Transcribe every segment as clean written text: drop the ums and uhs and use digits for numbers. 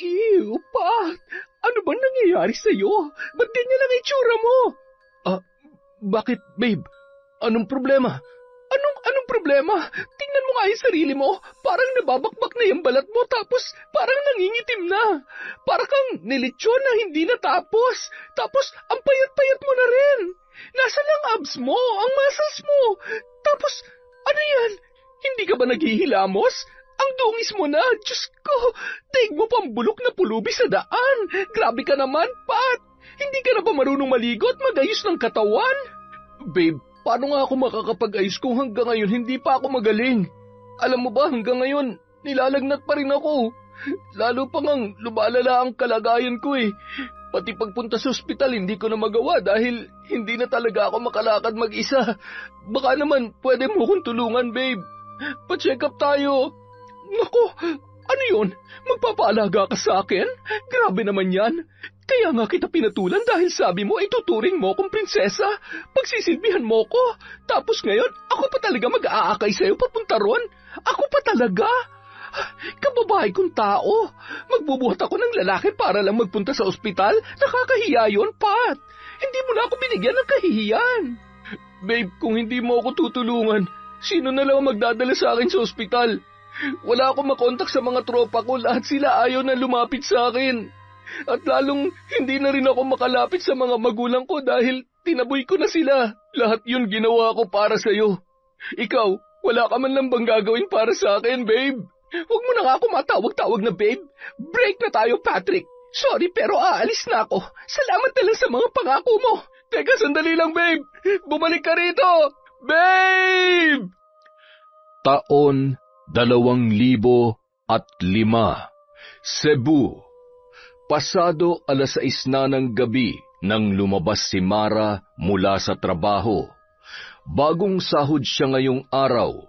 Ew, Pat! Ano ba nangyayari sa'yo? Ba't ganyan lang itsura mo? Bakit, babe? Anong problema? Anong problema? Tingnan mo nga yung sarili mo. Parang nababakbak na yung balat mo tapos parang nangingitim na. Parang kang nilitsyon na hindi natapos. Tapos ang payat-payat mo na rin. Nasaan ang abs mo? Ang muscles mo? Tapos, ano yan? Hindi ka ba naghihilamos? Ang dungis mo na. Diyos ko, daig mo pang bulok na pulubi sa daan. Grabe ka naman, Pat. Hindi ka na ba marunong maligo at magayos ng katawan? Babe, paano nga ako makakapag-ayos kung hanggang ngayon hindi pa ako magaling? Alam mo ba, hanggang ngayon, nilalagnat pa rin ako. Lalo pa ngang lumalala ang kalagayan ko eh. Pati pagpunta sa ospital hindi ko na magawa dahil hindi na talaga ako makalakad mag-isa. Baka naman pwede mo kong tulungan, babe. Pa-check up tayo. Naku, ano yun? Magpapaalaga ka sa akin? Grabe naman yan. Kaya nga kita pinatulan dahil sabi mo ituturing mo kong prinsesa. Pagsisilbihan mo ko. Tapos ngayon, ako pa talaga mag-aakay sa'yo papunta ron? Ako pa talaga? Kababae kong tao. Magbubuhat ako ng lalaki para lang magpunta sa ospital? Nakakahiya yun, Pat. Hindi mo na ako binigyan ng kahihiyan. Babe, kung hindi mo ako tutulungan, sino na lang magdadala sa akin sa ospital? Wala akong makontak sa mga tropa ko. Lahat sila ayaw na lumapit sa akin. At lalong hindi na rin ako makalapit sa mga magulang ko dahil tinaboy ko na sila. Lahat yun ginawa ko para sa'yo. Ikaw, wala ka man lang bang gagawin para sa akin, babe? Huwag mo na nga ako matawag-tawag na babe. Break na tayo, Patrick. Sorry pero aalis na ako. Salamat na lang sa mga pangako mo. Teka, sandali lang, babe. Bumalik ka rito. Babe! Taon 2005, Cebu. Pasado 6:00 na ng gabi nang lumabas si Mara mula sa trabaho. Bagong sahod siya ngayong araw.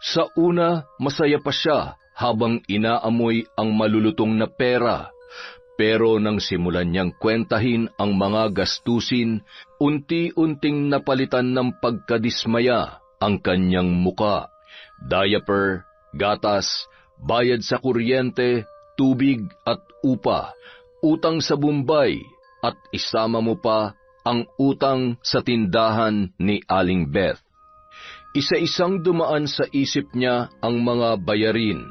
Sa una, masaya pa siya habang inaamoy ang malulutong na pera. Pero nang simulan niyang kwentahin ang mga gastusin, unti-unting napalitan ng pagkadismaya ang kanyang muka. Diaper, gatas, bayad sa kuryente, tubig at upa, utang sa Bombay, at isama mo pa ang utang sa tindahan ni Aling Beth. Isa-isang dumaan sa isip niya ang mga bayarin.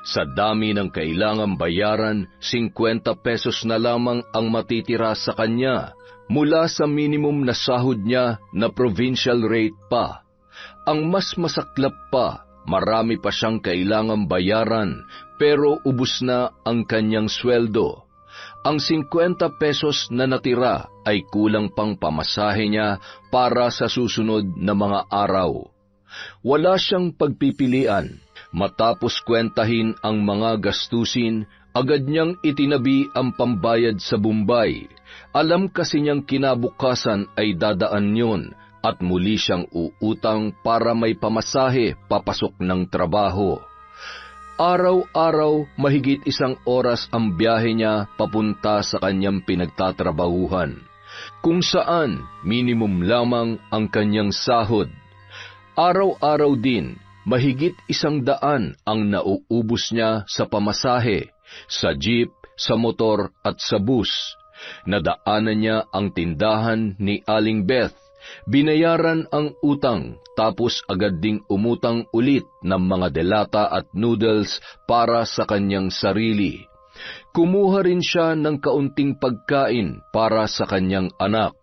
Sa dami ng kailangang bayaran, 50 pesos na lamang ang matitira sa kanya mula sa minimum na sahod niya na provincial rate pa. Ang mas masaklap pa, marami pa siyang kailangang bayaran pero ubus na ang kanyang sweldo. Ang 50 pesos na natira ay kulang pang pamasahe niya para sa susunod na mga araw. Wala siyang pagpipilian. Matapos kwentahin ang mga gastusin, agad niyang itinabi ang pambayad sa Bombay. Alam kasi niyang kinabukasan ay dadaan yun at muli siyang uutang para may pamasahe papasok ng trabaho. Araw-araw, mahigit 1 oras ang biyahe niya papunta sa kanyang pinagtatrabahuhan, kung saan minimum lamang ang kanyang sahod. Araw-araw din, mahigit 100 ang nauubos niya sa pamasahe, sa jeep, sa motor at sa bus. Nadaanan niya ang tindahan ni Aling Beth, binayaran ang utang, tapos agad ding umutang ulit ng mga delata at noodles para sa kanyang sarili. Kumuha rin siya ng kaunting pagkain para sa kanyang anak.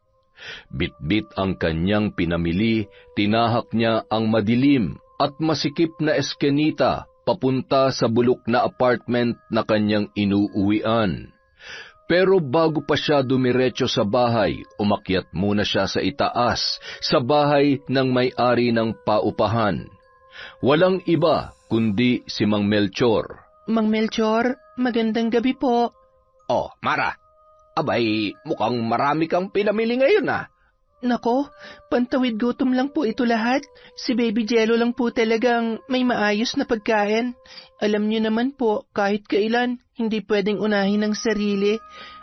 Bitbit ang kanyang pinamili, tinahak niya ang madilim at masikip na eskenita papunta sa bulok na apartment na kanyang inuuwian. Pero bago pa siya dumiretso sa bahay, umakyat muna siya sa itaas, sa bahay ng may-ari ng paupahan. Walang iba kundi si Mang Melchor. Mang Melchor, magandang gabi po. Oh, Mara. Abay, mukhang marami kang pinamili ngayon ah. Nako, pantawid gutom lang po ito lahat. Si Baby Jello lang po talagang may maayos na pagkain. Alam niyo naman po, kahit kailan, hindi pwedeng unahin ng sarili.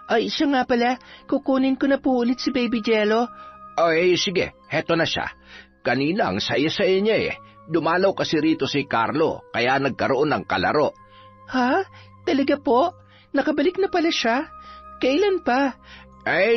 Ay, siya nga pala, kukunin ko na po ulit si Baby Jello. Ay, sige, heto na siya. Kanina ang saya-saya niya eh. Dumalaw kasi rito si Carlo, kaya nagkaroon ng kalaro. Ha? Talaga po? nakabalik na pala siya. Kailan pa?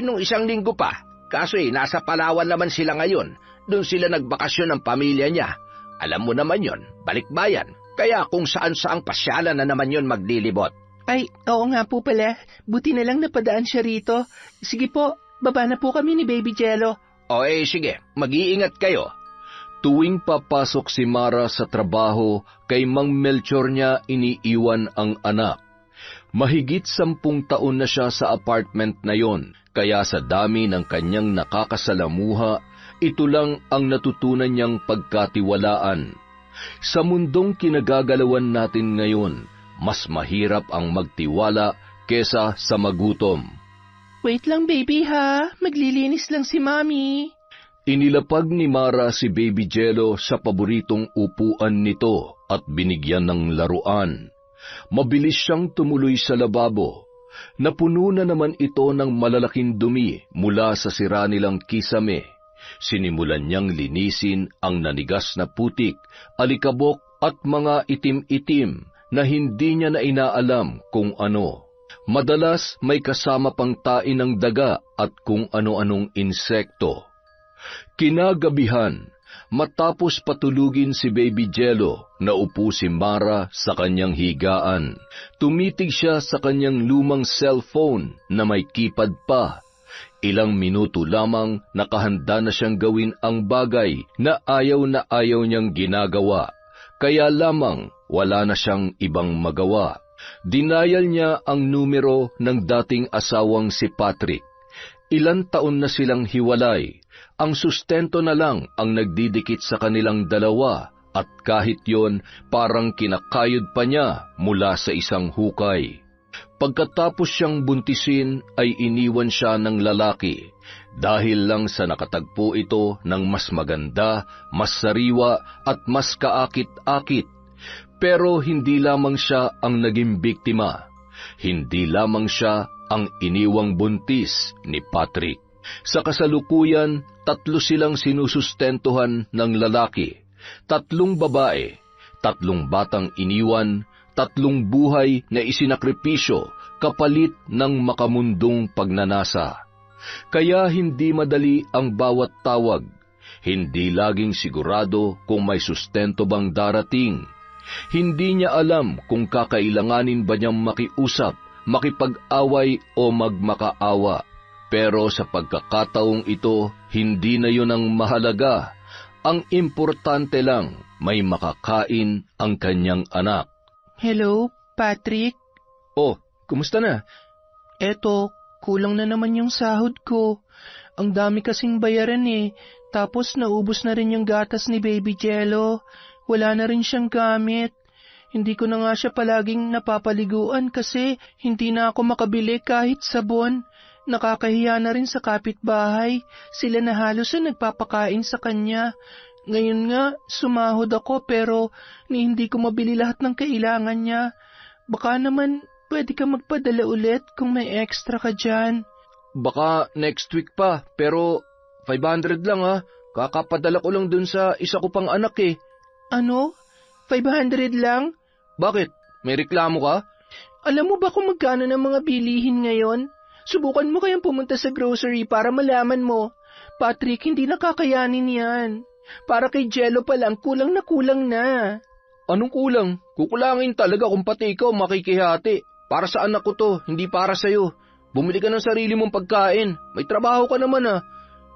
Nung 1 linggo pa. Kaso nasa Palawan naman sila ngayon. Doon sila nagbakasyon ng pamilya niya. Alam mo naman yon, balikbayan. Kaya kung saan-saang pasyalan na naman yon maglilibot. Ay, oo nga po pala. Buti na lang napadaan siya rito. Sige po, baba na po kami ni Baby Jello. Sige, mag-iingat kayo. Tuwing papasok si Mara sa trabaho, kay Mang Melchor niya iniiwan ang anak. Mahigit 10 taon na siya sa apartment na yon, kaya sa dami ng kanyang nakakasalamuha, ito lang ang natutunan niyang pagkatiwalaan. Sa mundong kinagagalawan natin ngayon, mas mahirap ang magtiwala kesa sa magutom. Wait lang baby ha, maglilinis lang si Mami. Inilapag ni Mara si Baby Jello sa paboritong upuan nito at binigyan ng laruan. Mabilis siyang tumuloy sa lababo. Napuno na naman ito ng malalaking dumi mula sa sira nilang kisame. Sinimulan niyang linisin ang nanigas na putik, alikabok at mga itim-itim na hindi niya na inaalam kung ano. Madalas may kasama pang tain ng daga at kung ano-anong insekto. Kinagabihan, matapos patulugin si Baby Jello, naupo si Mara sa kanyang higaan. Tumitig siya sa kanyang lumang cellphone na may keypad pa. Ilang minuto lamang nakahanda na siyang gawin ang bagay na ayaw niyang ginagawa. Kaya lamang wala na siyang ibang magawa. Dinayal niya ang numero ng dating asawang si Patrick. Ilan taon na silang hiwalay. Ang sustento na lang ang nagdidikit sa kanilang dalawa at kahit yon parang kinakayod pa niya mula sa isang hukay. Pagkatapos siyang buntisin ay iniwan siya ng lalaki dahil lang sa nakatagpo ito ng mas maganda, mas sariwa at mas kaakit-akit. Pero hindi lamang siya ang naging biktima. Hindi lamang siya ang iniwang buntis ni Patrick. Sa kasalukuyan, 3 silang sinusustentuhan ng lalaki. 3 babae, 3 batang iniwan, 3 buhay na isinakripisyo kapalit ng makamundong pagnanasa. Kaya hindi madali ang bawat tawag. Hindi laging sigurado kung may sustento bang darating. Hindi niya alam kung kakailanganin ba niyang makiusap, makipag-away o magmakaawa. Pero sa pagkakataong ito, hindi na yun ang mahalaga. Ang importante lang, may makakain ang kanyang anak. Hello, Patrick? Oh, kumusta na? Eto, kulang na naman yung sahod ko. Ang dami kasing bayaran tapos naubos na rin yung gatas ni Baby Jello. Wala na rin siyang gamit. Hindi ko na nga siya palaging napapaliguan kasi hindi na ako makabili kahit sabon. Nakakahiya na rin sa kapitbahay. Sila na halos ang nagpapakain sa kanya. Ngayon nga, sumahod ako pero hindi ko mabili lahat ng kailangan niya. Baka naman pwede ka magpadala ulit kung may extra ka dyan. Baka next week pa, pero 500 lang ha. Kakapadala ko lang dun sa isa ko pang anak eh. Ano? 500 lang? Bakit? May reklamo ka? Alam mo ba kung magkano ng mga bilihin ngayon? Subukan mo kayang pumunta sa grocery para malaman mo. Patrick, hindi nakakayanin yan. Para kay Jello pa lang, kulang na. Anong kulang? Kukulangin talaga kung pati ikaw makikihati. Para sa anak ko to, hindi para sa'yo. Bumili ka ng sarili mong pagkain. May trabaho ka naman ah.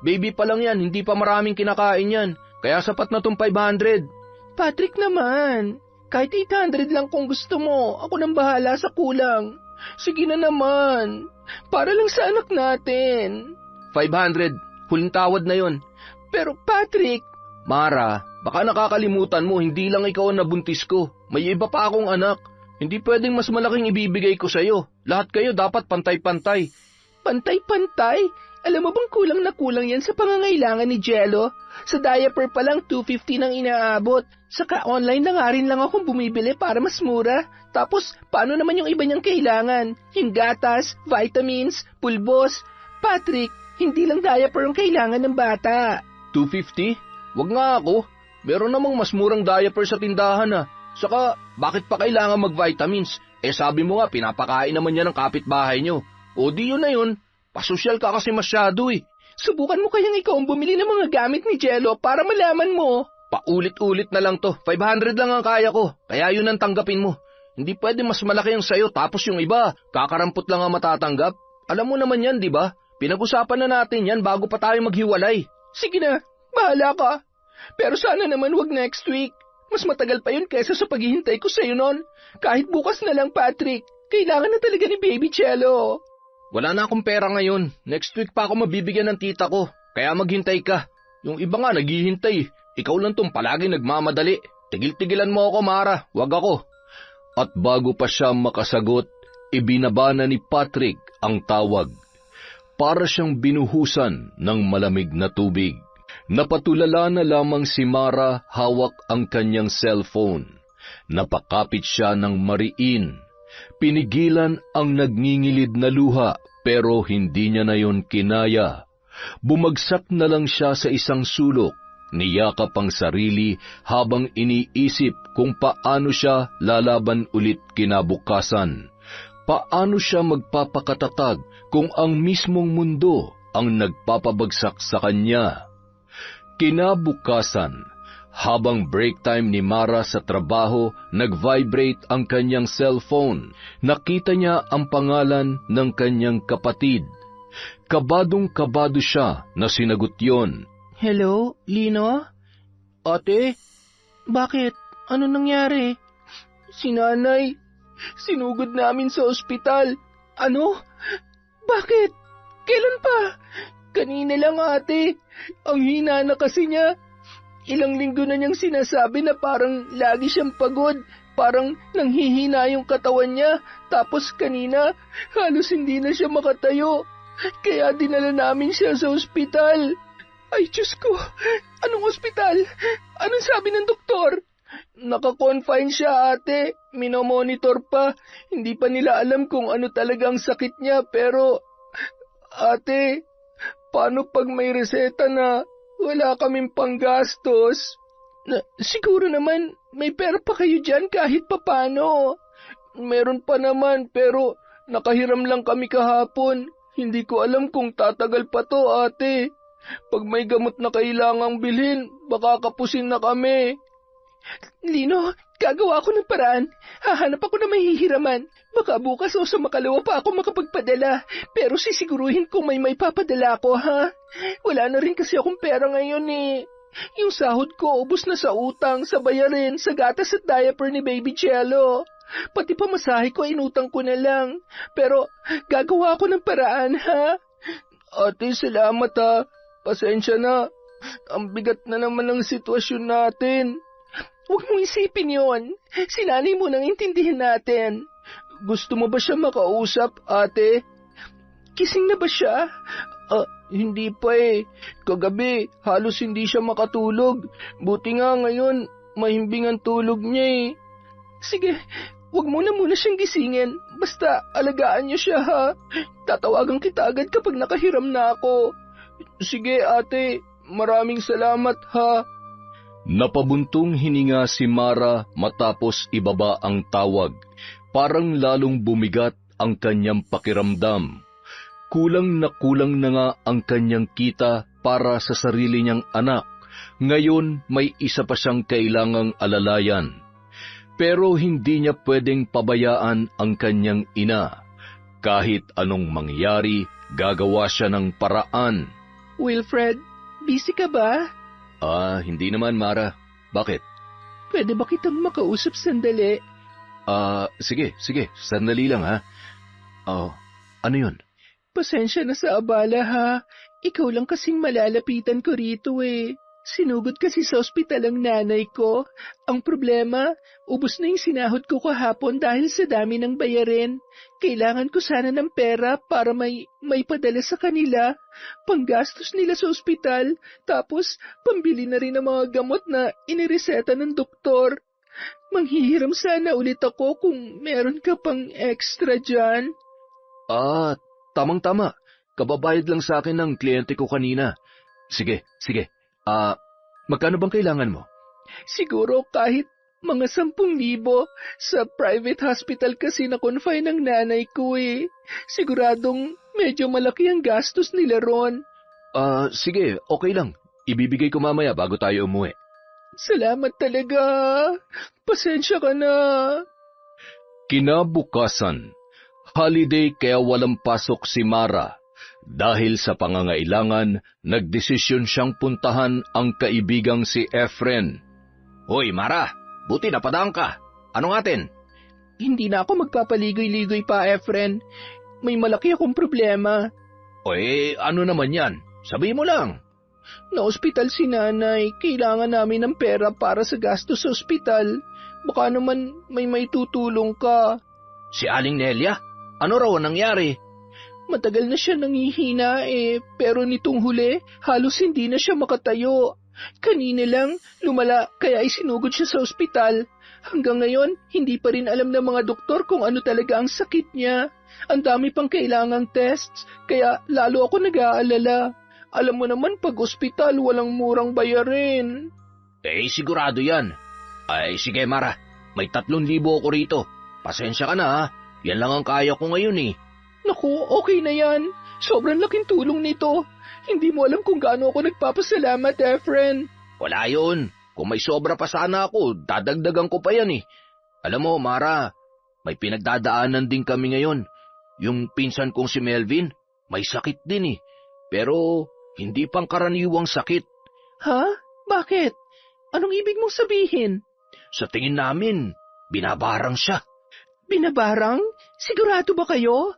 Baby pa lang yan, hindi pa maraming kinakain yan. Kaya sapat na tong 500. Patrick naman, kahit 800 lang kung gusto mo. Ako nang bahala sa kulang. Sige na naman. Para lang sa anak natin. 500. Huling tawad na yon. Pero Patrick... Mara, baka nakakalimutan mo, hindi lang ikaw ang nabuntis ko. May iba pa akong anak. Hindi pwedeng mas malaking ibibigay ko sa'yo. Lahat kayo dapat pantay-pantay. Pantay-pantay? Alam mo bang kulang na kulang yan sa pangangailangan ni Jello? Sa diaper pa lang 250 nang inaabot. Saka online na nga rin lang akong bumibili para mas mura. Tapos, paano naman yung iba niyang kailangan? Yung gatas, vitamins, pulbos. Patrick, hindi lang diaper ang kailangan ng bata. 250? Wag nga ako. Meron namang mas murang diaper sa tindahan ah. Saka, bakit pa kailangan mag-vitamins? Sabi mo nga, pinapakain naman yan ng kapitbahay nyo. O di yun na yun, pasosyal ka kasi masyado eh. Subukan mo kayang ikaw ang bumili ng mga gamit ni Jello para malaman mo. Paulit-ulit na lang to, 500 lang ang kaya ko, kaya yun ang tanggapin mo. Hindi pwede mas malaki ang sayo tapos yung iba, kakarampot lang ang matatanggap. Alam mo naman yan, di ba? Pinag-usapan na natin yan bago pa tayo maghiwalay. Sige na, bahala ka. Pero sana naman wag next week. Mas matagal pa yun kaysa sa paghihintay ko sa'yo nun. Kahit bukas na lang, Patrick. Kailangan na talaga ni Baby Jello. Wala na akong pera ngayon. Next week pa ako mabibigyan ng tita ko. Kaya maghintay ka. Yung iba nga naghihintay. Ikaw lang tong palagi nagmamadali. Tigil-tigilan mo ako, Mara. Wag ako. At bago pa siya makasagot, ibinaba na ni Patrick ang tawag. Para siyang binuhusan ng malamig na tubig. Napatulala na lamang si Mara, hawak ang kanyang cellphone. Napakapit siya ng mariin. Pinigilan ang nagngingilid na luha pero hindi niya na yon kinaya. Bumagsak na lang siya sa isang sulok. Niyakap ang sarili habang iniisip kung paano siya lalaban ulit kinabukasan. Paano siya magpapakatatag kung ang mismong mundo ang nagpapabagsak sa kanya. Kinabukasan, habang break time ni Mara sa trabaho, nag-vibrate ang kanyang cellphone. Nakita niya ang pangalan ng kanyang kapatid. Kabadong-kabado siya na sinagot yon. Hello, Lino? Ate, Bakit? Ano nangyari? si nanay, sinugod namin sa ospital. Ano? Bakit? Kailan pa? Kanina lang, ate. Ang hina na kasi niya. Ilang linggo na niyang sinasabi na parang lagi siyang pagod. Parang nanghihina yung katawan niya. Tapos kanina, halos hindi na siya makatayo. Kaya dinala namin siya sa ospital. Ay, Diyos ko! Anong ospital? Anong sabi ng doktor? Naka-confine siya, ate. Minomonitor pa. Hindi pa nila alam kung ano talagang sakit niya, pero... Ate, paano pag may reseta na wala kaming panggastos? Siguro naman, may pera pa kayo dyan kahit papano. Meron pa naman, pero nakahiram lang kami kahapon. Hindi ko alam kung tatagal pa to, ate. Pag may gamot na kailangang bilhin, baka kapusin na kami. Lino, gagawa ako ng paraan. Hahanap ako na mahihiraman. Baka bukas o sa makalawa pa ako makapagpadala. Pero sisiguruhin kong may papadala ako, ha? Wala na rin kasi akong pera ngayon eh. Yung sahod ko ubos na sa utang, sa bayarin, sa gatas at diaper ni Baby Jello. Pati pamasahe ko inutang ko na lang. Pero gagawa ako ng paraan, ha? Ate, salamat ha. Pasensya na. Ang bigat na naman ng sitwasyon natin. Huwag mong isipin yon. Si nanay mo nang intindihin natin. Gusto mo ba siya makausap, ate? Kising na ba siya? Hindi pa eh. Kagabi, halos hindi siya makatulog. Buti nga ngayon, mahimbing ang tulog niya eh. Sige, huwag mo na muna siyang gisingin. Basta alagaan niyo siya, ha? Tatawagan kita agad kapag nakahiram na ako. Sige, ate. Maraming salamat, ha? Napabuntong hininga si Mara matapos ibaba ang tawag. Parang lalong bumigat ang kanyang pakiramdam. Kulang na nga ang kanyang kita para sa sarili niyang anak. Ngayon may isa pa siyang kailangang alalayan. Pero hindi niya pwedeng pabayaan ang kanyang ina. Kahit anong mangyari, gagawa siya ng paraan. Wilfred, busy ka ba? Hindi naman, Mara. Bakit? Pwede ba kitang makausap sandali? Sige. Sandali lang, ha? Ano yun? Pasensya na sa abala, ha? Ikaw lang kasing malalapitan ko rito, eh. Sinugod kasi sa ospital ang nanay ko. Ang problema, ubos na yung sinahod ko kahapon dahil sa dami ng bayarin. Kailangan ko sana ng pera para may padala sa kanila. Panggastos nila sa ospital, tapos pambili na rin ng mga gamot na inireseta ng doktor. Manghihiram sana ulit ako kung meron ka pang extra dyan. Tamang-tama. Kababayad lang sa akin ng kliyente ko kanina. Sige. Magkano bang kailangan mo? Siguro kahit Mga 10,000. Sa private hospital kasi na-confine ang nanay ko eh. Siguradong medyo malaki ang gastos nila ron. Sige, okay lang. Ibibigay ko mamaya bago tayo umuwi. Salamat talaga. Pasensya ka na. Kinabukasan, holiday kaya walang pasok si Mara. Dahil sa pangangailangan, nagdesisyon siyang puntahan ang kaibigang si Efren. Hoy, Mara, buti napadaan ka. Ano atin? Hindi na ako magpapaligoy-ligoy pa, Efren. May malaki akong problema. Ano naman yan? Sabi mo lang. Na-ospital si nanay. Kailangan namin ng pera para sa gastos sa ospital. Baka naman may tutulong ka. Si Aling Nelia? Ano raw ang nangyari? Matagal na siya nangihina pero nitong huli, halos hindi na siya makatayo. Kanina lang, lumala kaya isinugod siya sa ospital. Hanggang ngayon, hindi pa rin alam ng mga doktor kung ano talaga ang sakit niya. Ang dami pang kailangang tests, kaya lalo ako nag-aalala. Alam mo naman pag ospital, walang murang bayarin. Sigurado yan. Sige Mara, may 3,000 ako rito. Pasensya ka na ha, yan lang ang kaya ko ngayon eh. Naku, okay na yan. Sobrang laking tulong nito. Hindi mo alam kung gaano ako nagpapasalamat, Efren. Wala yun. Kung may sobra pa sana ako, dadagdagan ko pa yan eh. Alam mo, Mara, may pinagdadaanan din kami ngayon. Yung pinsan kong si Melvin, may sakit din eh. Pero hindi pangkaraniwang sakit. Ha? Bakit? Anong ibig mong sabihin? Sa tingin namin, binabarang siya. Binabarang? Sigurado ba kayo?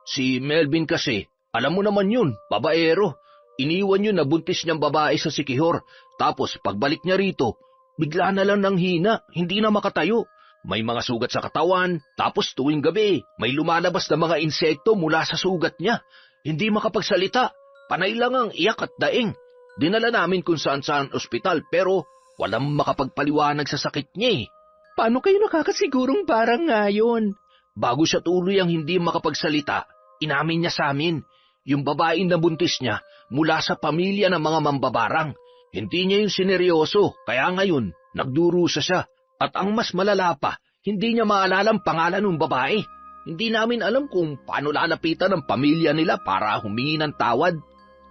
Si Melvin kasi, alam mo naman yun, babaero. Iniwan yun na buntis niyang babae sa Sikihor. Tapos pagbalik niya rito, bigla na lang nang hina, hindi na makatayo. May mga sugat sa katawan, tapos tuwing gabi, may lumalabas na mga insekto mula sa sugat niya. Hindi makapagsalita, panay lang ang iyak at daing. Dinala namin kung saan-saan ospital pero walang makapagpaliwanag sa sakit niya eh. Paano kayo nakakasigurong barang nga yun? Bago siya tuloy ang hindi makapagsalita, inamin niya sa amin, yung babaeng nabuntis niya mula sa pamilya ng mga mambabarang. Hindi niya yung sineryoso, kaya ngayon, nagdurusa siya. At ang mas malala pa, hindi niya maalala ang pangalan ng babae. Hindi namin alam kung paano lalapitan ang pamilya nila para humingi ng tawad.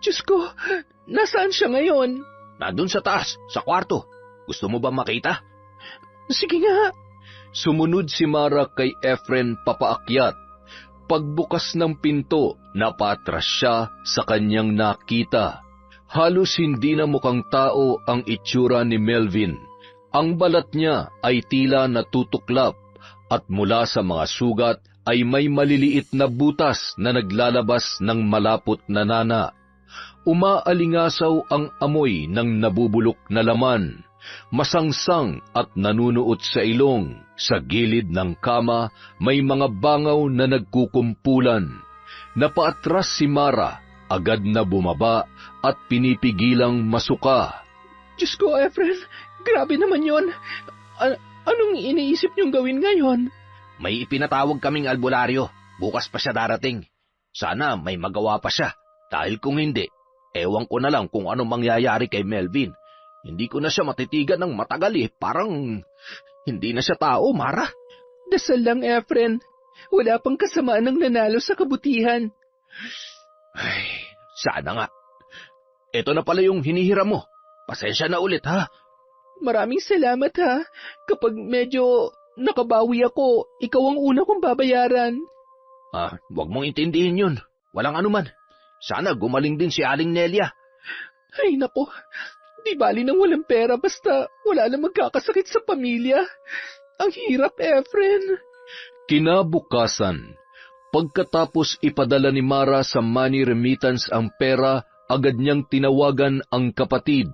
Diyos ko, nasaan siya ngayon? Nandun sa taas, sa kwarto. Gusto mo ba makita? Sige nga. Sumunod si Mara kay Efren papaakyat. Pagbukas ng pinto, napatras siya sa kanyang nakita. Halos hindi na mukhang tao ang itsura ni Melvin. Ang balat niya ay tila natutuklap at mula sa mga sugat ay may maliliit na butas na naglalabas ng malapot na nana. Umaalingasaw ang amoy ng nabubulok na laman. Masangsang at nanunuot sa ilong. Sa gilid ng kama, may mga bangaw na nagkukumpulan. Napaatras si Mara, agad na bumaba at pinipigilang masuka. Diyos ko, Efren, grabe naman yon. Anong iniisip niyong gawin ngayon? May ipinatawag kaming albularyo. Bukas pa siya darating. Sana may magawa pa siya. Dahil kung hindi, ewan ko na lang kung anong mangyayari kay Melvin. Hindi ko na siya matitigan ng matagal eh. Parang hindi na siya tao, Mara. Dasal lang, Efren. Wala pang kasamaan ng nanalo sa kabutihan. Ay, sana nga. Ito na pala yung hinihiram mo. Pasensya na ulit, ha? Maraming salamat, ha. Kapag medyo nakabawi ako, ikaw ang una kong babayaran. Huwag mong intindihin yun. Walang anuman. Sana gumaling din si Aling Nelia. Ay, nako. Di bali nang walang pera basta wala na magkakasakit sa pamilya. Ang hirap, Efren. Kinabukasan, pagkatapos ipadala ni Mara sa money remittance ang pera, agad niyang tinawagan ang kapatid.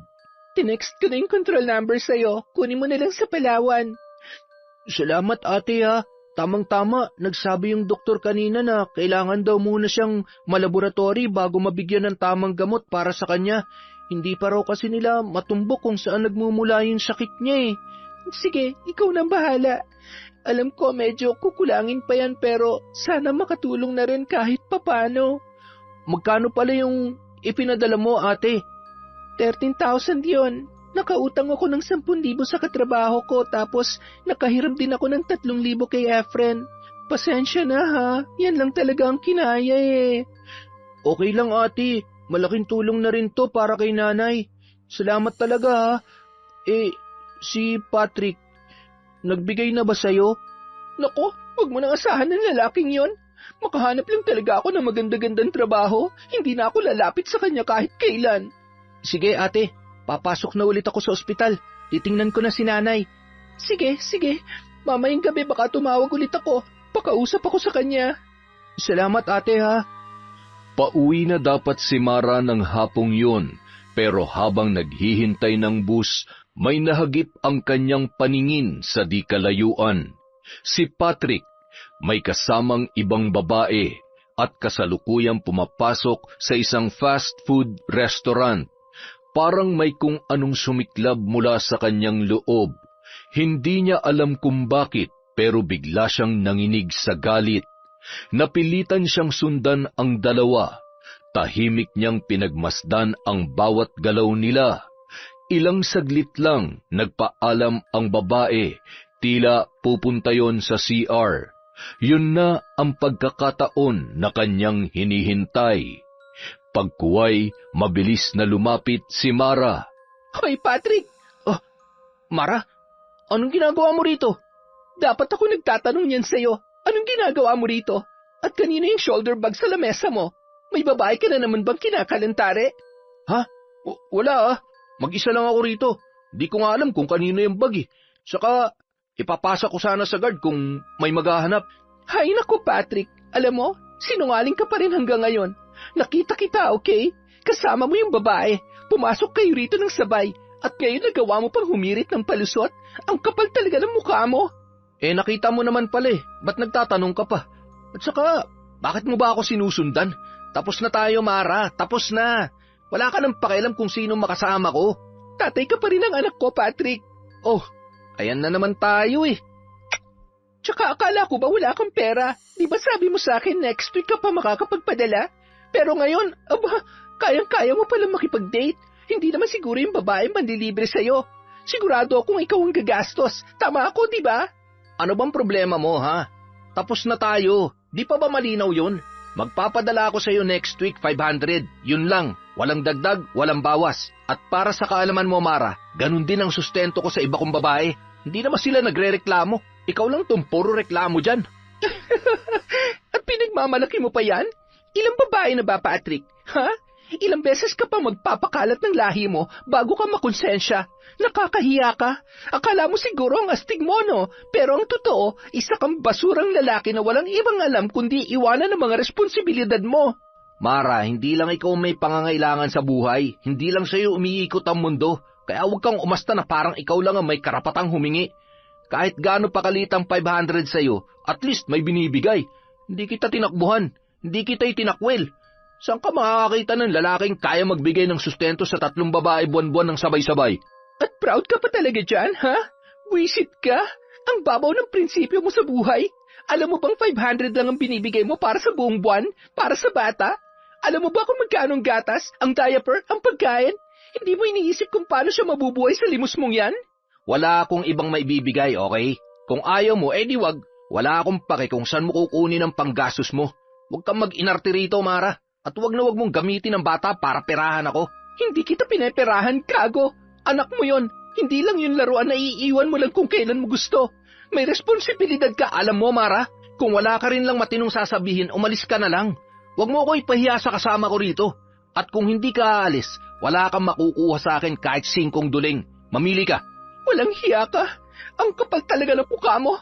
Tinext ko na yung control number sa'yo. Kunin mo na lang sa Palawan. Salamat ate ha. Tamang-tama, nagsabi yung doktor kanina na kailangan daw muna siyang malaboratory bago mabigyan ng tamang gamot para sa kanya. Hindi pa raw kasi nila matumbok kung saan nagmumula yung sakit niya eh. Sige, ikaw nang bahala. Alam ko medyo kukulangin pa yan pero sana makatulong na rin kahit papano. Magkano pala yung ipinadala mo ate? 13,000 yon. Nakautang ako ng 10,000 sa katrabaho ko tapos nakahiram din ako ng 3,000 kay Efren. Pasensya na ha, yan lang talaga ang kinaya eh. Okay lang ate, malaking tulong na rin to para kay nanay. Salamat talaga ha. Si Patrick, nagbigay na ba sa'yo? Nako, huwag mo nang asahan ng lalaking yon. Makahanap lang talaga ako ng maganda-gandang trabaho. Hindi na ako lalapit sa kanya kahit kailan. Sige ate, papasok na ulit ako sa ospital. Titingnan ko na si nanay. Sige. Mamayang gabi baka tumawag ulit ako. Pakausap ako sa kanya. Salamat ate ha. Pauwi na dapat si Mara ng hapong yun, pero habang naghihintay ng bus, may nahagip ang kanyang paningin sa di kalayuan. Si Patrick, may kasamang ibang babae at kasalukuyang pumapasok sa isang fast food restaurant. Parang may kung anong sumiklab mula sa kanyang loob. Hindi niya alam kung bakit, pero bigla siyang nanginig sa galit. Napilitan siyang sundan ang dalawa. Tahimik niyang pinagmasdan ang bawat galaw nila. Ilang saglit lang, nagpaalam ang babae, tila pupunta yon sa CR. Yun na ang pagkakataon na kanyang hinihintay. Pagkuway, mabilis na lumapit si Mara. Hoy Patrick! Oh, Mara, anong ginagawa mo rito? Dapat ako nagtatanong yan sa'yo. Anong ginagawa mo rito? At kanino yung shoulder bag sa lamesa mo? May babae ka na naman bang kinakalantare? Ha? Wala ah. Mag-isa lang ako rito. Di ko nga alam kung kanino yung bag eh. Saka, ipapasa ko sana sa guard kung may maghahanap. Hay naku Patrick, alam mo, sinungaling ka pa rin hanggang ngayon. Nakita kita, okay? Kasama mo yung babae. Pumasok kayo rito ng sabay. At ngayon nagawa mo pang humirit ng palusot. Ang kapal talaga ng mukha mo. Nakita mo naman pala eh. Ba't nagtatanong ka pa? At saka, bakit mo ba ako sinusundan? Tapos na tayo, Mara. Tapos na. Wala ka nang pakialam kung sino makasama ko. Tatay ka pa rin ang anak ko, Patrick. Oh, ayan na naman tayo eh. Tsaka akala ko ba wala kang pera? Di ba sabi mo sa akin next week ka pa makakapagpadala? Pero ngayon, kayang-kaya mo palang makipag-date. Hindi naman siguro yung babae mandilibre sa'yo. Sigurado akong ikaw ang gagastos. Tama ako, di ba? Ano bang problema mo, ha? Tapos na tayo. Di pa ba malinaw yun? Magpapadala ako sa'yo next week 500. Yun lang. Walang dagdag, walang bawas. At para sa kaalaman mo, Mara, ganun din ang sustento ko sa iba kong babae. Hindi naman sila nagre-reklamo. Ikaw lang tong puro reklamo dyan. At pinagmamalaki mo pa yan? Ilang babae na ba, Patrick? Ha? Ilang beses ka pa magpapakalat ng lahi mo bago ka makonsensya? Nakakahiya ka? Akala mo siguro ang astig mo, no? Pero ang totoo, isa kang basurang lalaki na walang ibang alam kundi iwanan ng mga responsibilidad mo. Mara, hindi lang ikaw may pangangailangan sa buhay. Hindi lang sa'yo umiikot ang mundo. Kaya huwag kang umasta na parang ikaw lang ang may karapatang humingi. Kahit gaano pakalit ang 500 sa'yo, at least may binibigay. Hindi kita tinakbuhan. Hindi kita itinakwil. Saan ka makakakita ng lalaking kaya magbigay ng sustento sa 3 babae buwan-buwan ng sabay-sabay? At proud ka pa talaga dyan, ha? Wisit ka? Ang babaw ng prinsipyo mo sa buhay? Alam mo bang 500 lang ang binibigay mo para sa buong buwan? Para sa bata? Alam mo ba kung magkano ang gatas, ang diaper, ang pagkain? Hindi mo iniisip kung paano siya mabubuhay sa limos mong yan? Wala akong ibang maibibigay, okay? Kung ayaw mo, di wag. Wala akong pake kung saan mo kukunin ang panggastos mo. Huwag kang mag-inarte rito, Mara. At huwag na huwag mong gamitin ang bata para perahan ako. Hindi kita pineperahan, kago. Anak mo yon. Hindi lang yung laruan na iiwan mo lang kung kailan mo gusto. May responsibilidad ka, alam mo, Mara. Kung wala ka rin lang matinong sasabihin, umalis ka na lang. Huwag mo ako ipahiya sa kasama ko rito. At kung hindi ka aalis, wala kang makukuha sa akin kahit 5 duling. Mamili ka. Walang hiya ka. Ang kapal talaga ng mukha mo.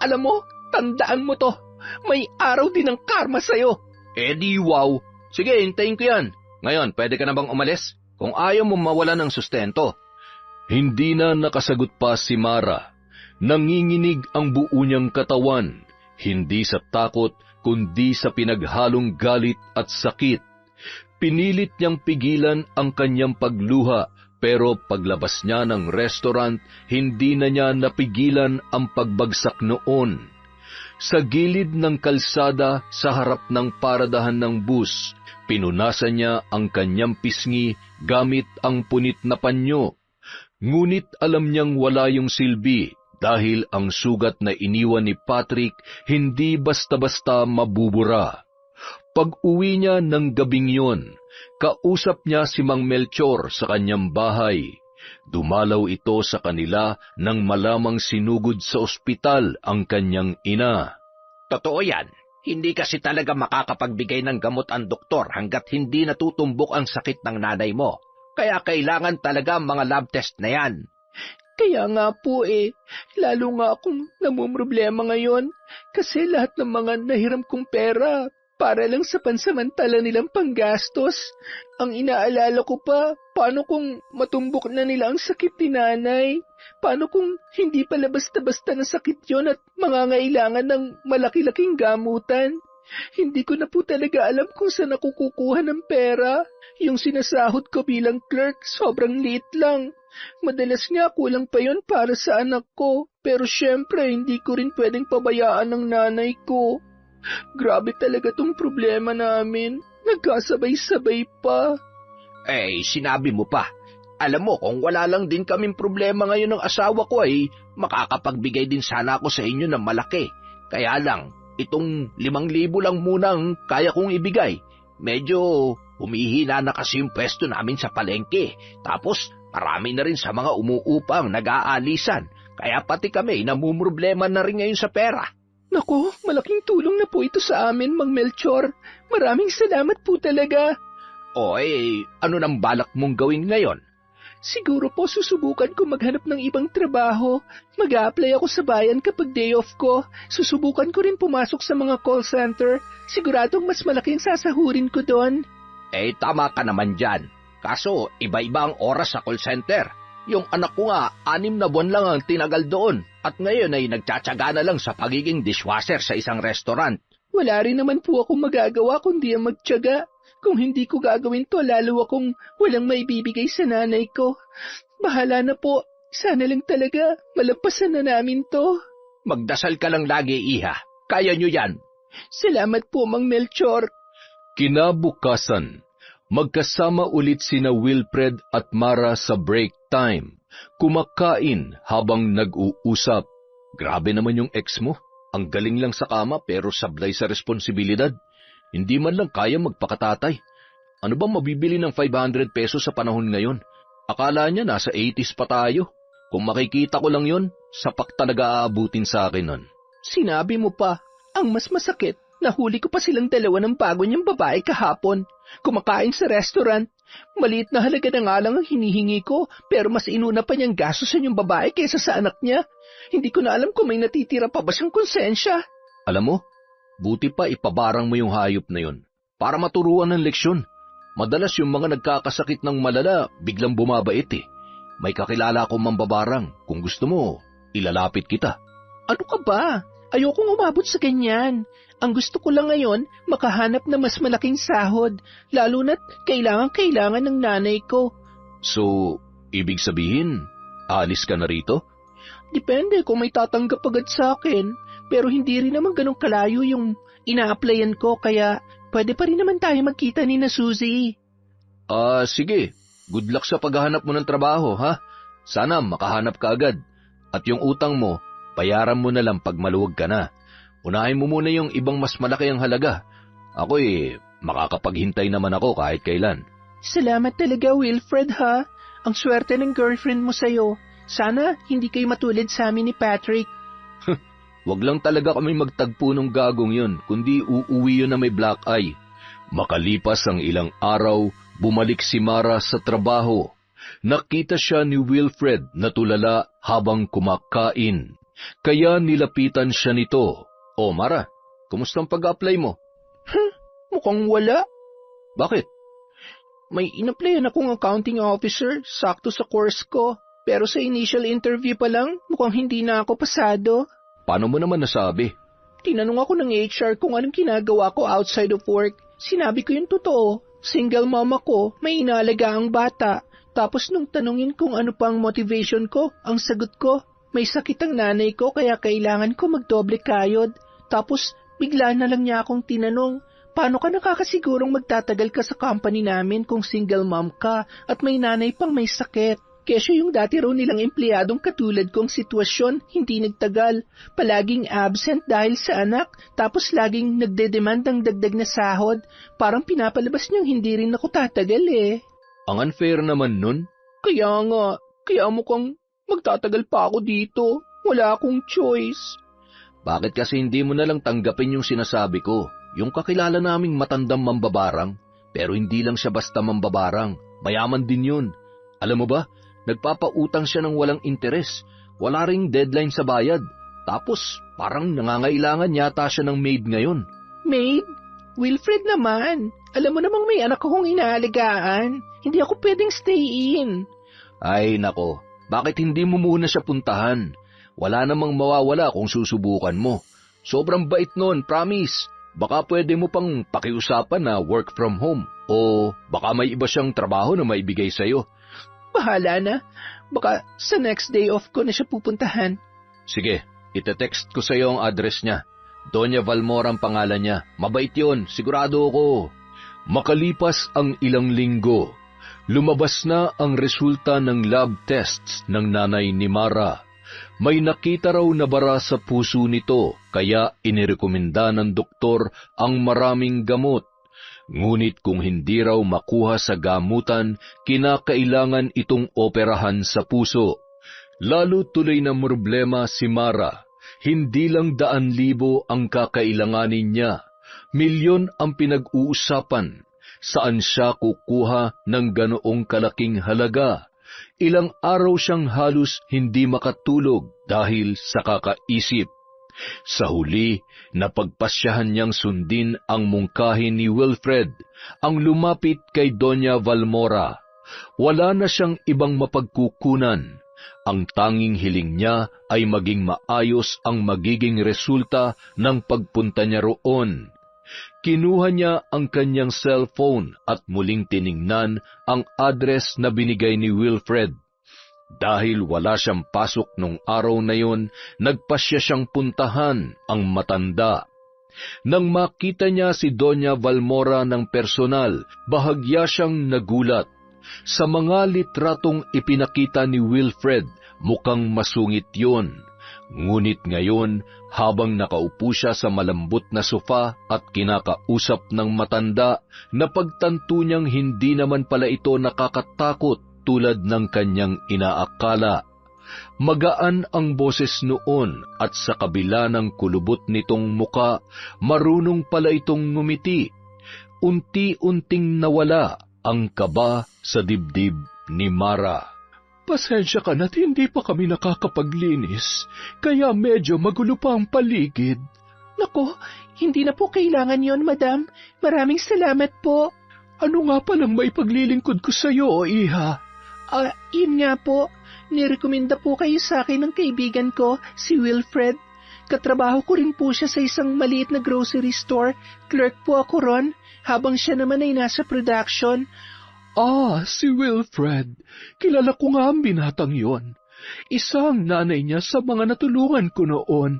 Alam mo, tandaan mo to. May araw din ng karma sa'yo. Di wow. Sige, hintayin ko yan. Ngayon, pwede ka na bang umalis? Kung ayaw mo mawala ng sustento. Hindi na nakasagot pa si Mara. Nanginginig ang buo niyang katawan. Hindi sa takot, kundi sa pinaghalong galit at sakit. Pinilit niyang pigilan ang kanyang pagluha, pero paglabas niya ng restaurant, hindi na niya napigilan ang pagbagsak noon. Sa gilid ng kalsada sa harap ng paradahan ng bus, pinunasan niya ang kanyang pisngi gamit ang punit na panyo. Ngunit alam niyang wala yung silbi dahil ang sugat na iniwan ni Patrick hindi basta-basta mabubura. Pag-uwi niya ng gabing yon, kausap niya si Mang Melchor sa kanyang bahay. Dumalaw ito sa kanila nang malamang sinugod sa ospital ang kanyang ina. Totoo yan. Hindi kasi talaga makakapagbigay ng gamot ang doktor hanggat hindi natutumbok ang sakit ng nanay mo. Kaya kailangan talaga ang mga lab test na yan. Kaya nga po lalo nga akong namumroblema ngayon kasi lahat ng mga nahiram kong pera para lang sa pansamantala nilang panggastos. Ang inaalala ko pa, paano kung matumbok na nila ang sakit ni nanay? Paano kung hindi pala basta-basta na sakit yon at mangangailangan ng malaki-laking gamutan? Hindi ko na po talaga alam kung saan ako kukuha ng pera. Yung sinasahod ko bilang clerk, sobrang liit lang. Madalas nga kulang pa yon para sa anak ko, pero syempre hindi ko rin pwedeng pabayaan ng nanay ko. Grabe talaga tong problema namin. Nagkasabay-sabay pa. Sinabi mo pa. Alam mo, kung wala lang din kaming problema ngayon ng asawa ko makakapagbigay din sana ako sa inyo ng malaki. Kaya lang, itong 5,000 lang muna ang kaya kong ibigay. Medyo humihina na kasi yung pwesto namin sa palengke. Tapos, marami na rin sa mga umuupang nag-aalisan. Kaya pati kami namumroblema na rin ngayon sa pera. Naku, malaking tulong na po ito sa amin, Mang Melchor. Maraming salamat po talaga. Ano nang balak mong gawin ngayon? Siguro po susubukan ko maghanap ng ibang trabaho. Mag-a-apply ako sa bayan kapag day off ko. Susubukan ko rin pumasok sa mga call center. Siguradong mas malaki ang sasahurin ko doon. Tama ka naman dyan. Kaso, iba-iba ang oras sa call center. Yung anak ko nga, 6 na buwan lang ang tinagal doon. At ngayon ay nagtsatsaga na lang sa pagiging dishwasher sa isang restaurant. Wala rin naman po akong magagawa kundi ang magtyaga. Kung hindi ko gagawin to, lalo akong walang maibibigay sa nanay ko. Bahala na po. Sana lang talaga malagpasan na namin to. Magdasal ka lang lagi, Iha. Kaya nyo yan. Salamat po, Mang Melchor. Kinabukasan, magkasama ulit sina Wilfred at Mara sa break time. Kumakain habang nag-uusap. Grabe naman yung ex mo. Ang galing lang sa kama pero sablay sa responsibilidad. Hindi man lang kaya magpakatatay. Ano bang mabibili ng 500 pesos sa panahon ngayon? Akala niya nasa 80s pa tayo. Kung makikita ko lang yon, sapak talaga aabutin sa akin nun. Sinabi mo pa, ang mas masakit, nahuli ko pa silang dalawa ng bago niyang babae kahapon. Kumakain sa restaurant. Maliit na halaga na nga lang ang hinihingi ko, pero mas inuna pa niyang gastusin yung babae kaysa sa anak niya. Hindi ko na alam kung may natitira pa ba siyang konsensya. Alam mo, buti pa ipabarang mo yung hayop na yun, para maturuan ng leksyon. Madalas yung mga nagkakasakit ng malala, biglang bumabait May kakilala akong mambabarang. Kung gusto mo, ilalapit kita. Ano ka ba? Ayokong umabot sa ganyan. Ang gusto ko lang ngayon, makahanap na mas malaking sahod, lalo na't kailangan ng nanay ko. So, ibig sabihin, alis ka na rito? Depende kung may tatanggap agad sa akin, pero hindi rin naman ganun kalayo yung ina-applyan ko, kaya pwede pa rin naman tayo magkita ni na Suzy. Sige. Good luck sa paghahanap mo ng trabaho, ha? Sana makahanap ka agad. At yung utang mo, bayaran mo na lang pag maluwag ka na. Unahin mo muna yung ibang mas malaki ang halaga. Ako makakapaghintay naman ako kahit kailan. Salamat talaga, Wilfred, ha? Ang swerte ng girlfriend mo sa'yo. Sana hindi kayo matulad sa amin ni Patrick. Wag lang talaga kami magtagpo ng gagong yun, kundi uuwi yun na may black eye. Makalipas ang ilang araw, bumalik si Mara sa trabaho. Nakita siya ni Wilfred na tulala habang kumakain. Kaya nilapitan siya nito. Mara, kumusta ang pag-apply mo? Mukhang wala. Bakit? May in-applyan akong accounting officer, sakto sa course ko. Pero sa initial interview pa lang, mukhang hindi na ako pasado. Paano mo naman nasabi? Tinanong ako ng HR kung anong ginagawa ko outside of work. Sinabi ko yung totoo. Single mom ako, may inaalaga ang bata. Tapos nung tanungin kung ano pang motivation ko, ang sagot ko, may sakit ang nanay ko kaya kailangan ko magdoble kayod. Tapos bigla na lang niya akong tinanong, paano ka nakakasigurong magtatagal ka sa company namin kung single mom ka at may nanay pang may sakit? Kesyo yung dati raw nilang empleyadong katulad kong sitwasyon, hindi nagtagal. Palaging absent dahil sa anak, tapos laging nagde-demand ng dagdag na sahod. Parang pinapalabas niyang hindi rin ako tatagal eh. Ang unfair naman nun. Kaya nga, kaya mukhang magtatagal pa ako dito. Wala akong choice. Bakit kasi hindi mo na lang tanggapin yung sinasabi ko? Yung kakilala naming matandang mambabarang, pero hindi lang siya basta mambabarang. Mayaman din yun. Alam mo ba, nagpapautang siya ng walang interes. Wala ring deadline sa bayad. Tapos, parang nangangailangan yata siya ng maid ngayon. Maid? Wilfred naman. Alam mo namang may anak akong inaalagaan. Hindi ako pwedeng stay in. Ay nako, bakit hindi mo muna siya puntahan? Wala namang mawawala kung susubukan mo. Sobrang bait nun, promise. Baka pwede mo pang pakiusapan na work from home. O baka may iba siyang trabaho na maibigay sa'yo. Bahala na. Baka sa next day off ko na siya pupuntahan. Sige, itetext ko sa'yo ang address niya. Doña Valmora ang pangalan niya. Mabait yun, sigurado ako. Makalipas ang ilang linggo, lumabas na ang resulta ng lab tests ng nanay ni Mara. May nakita raw na bara sa puso nito, kaya inirekomenda ng doktor ang maraming gamot. Ngunit kung hindi raw makuha sa gamutan, kinakailangan itong operahan sa puso. Lalo tuloy na problema si Mara. Hindi lang 200,000 ang kakailanganin niya. Milyon ang pinag-uusapan. Saan siya kukuha ng ganoong kalaking halaga? Ilang araw siyang halos hindi makatulog dahil sa kakaisip. Sa huli, napagpasyahan niyang sundin ang mungkahi ni Wilfred, ang lumapit kay Doña Valmora. Wala na siyang ibang mapagkukunan. Ang tanging hiling niya ay maging maayos ang magiging resulta ng pagpunta niya roon. Kinuha niya ang kanyang cellphone at muling tiningnan ang address na binigay ni Wilfred. Dahil wala siyang pasok nung araw na yon, nagpasya siyang puntahan ang matanda. Nang makita niya si Doña Valmora ng personal, bahagya siyang nagulat. Sa mga litratong ipinakita ni Wilfred, mukhang masungit yon. Ngunit ngayon, habang nakaupo siya sa malambot na sofa at kinakausap ng matanda, napagtanto niyang hindi naman pala ito nakakatakot tulad ng kanyang inaakala. Magaan ang boses noon at sa kabila ng kulubot nitong muka, marunong pala itong ngumiti. Unti-unting nawala ang kaba sa dibdib ni Mara. Pasensya ka na't hindi pa kami nakakapaglinis, kaya medyo magulo pa ang paligid. Naku, hindi na po kailangan yon, madam. Maraming salamat po. Ano nga palang may paglilingkod ko sa'yo, Iha? Yun nga po. Nirekomenda po kayo sa akin ng kaibigan ko, si Wilfred. Katrabaho ko rin po siya sa isang maliit na grocery store. Clerk po ako ron, habang siya naman ay nasa production. Si Wilfred. Kilala ko nga ang binatang yon. Isang nanay niya sa mga natulungan ko noon.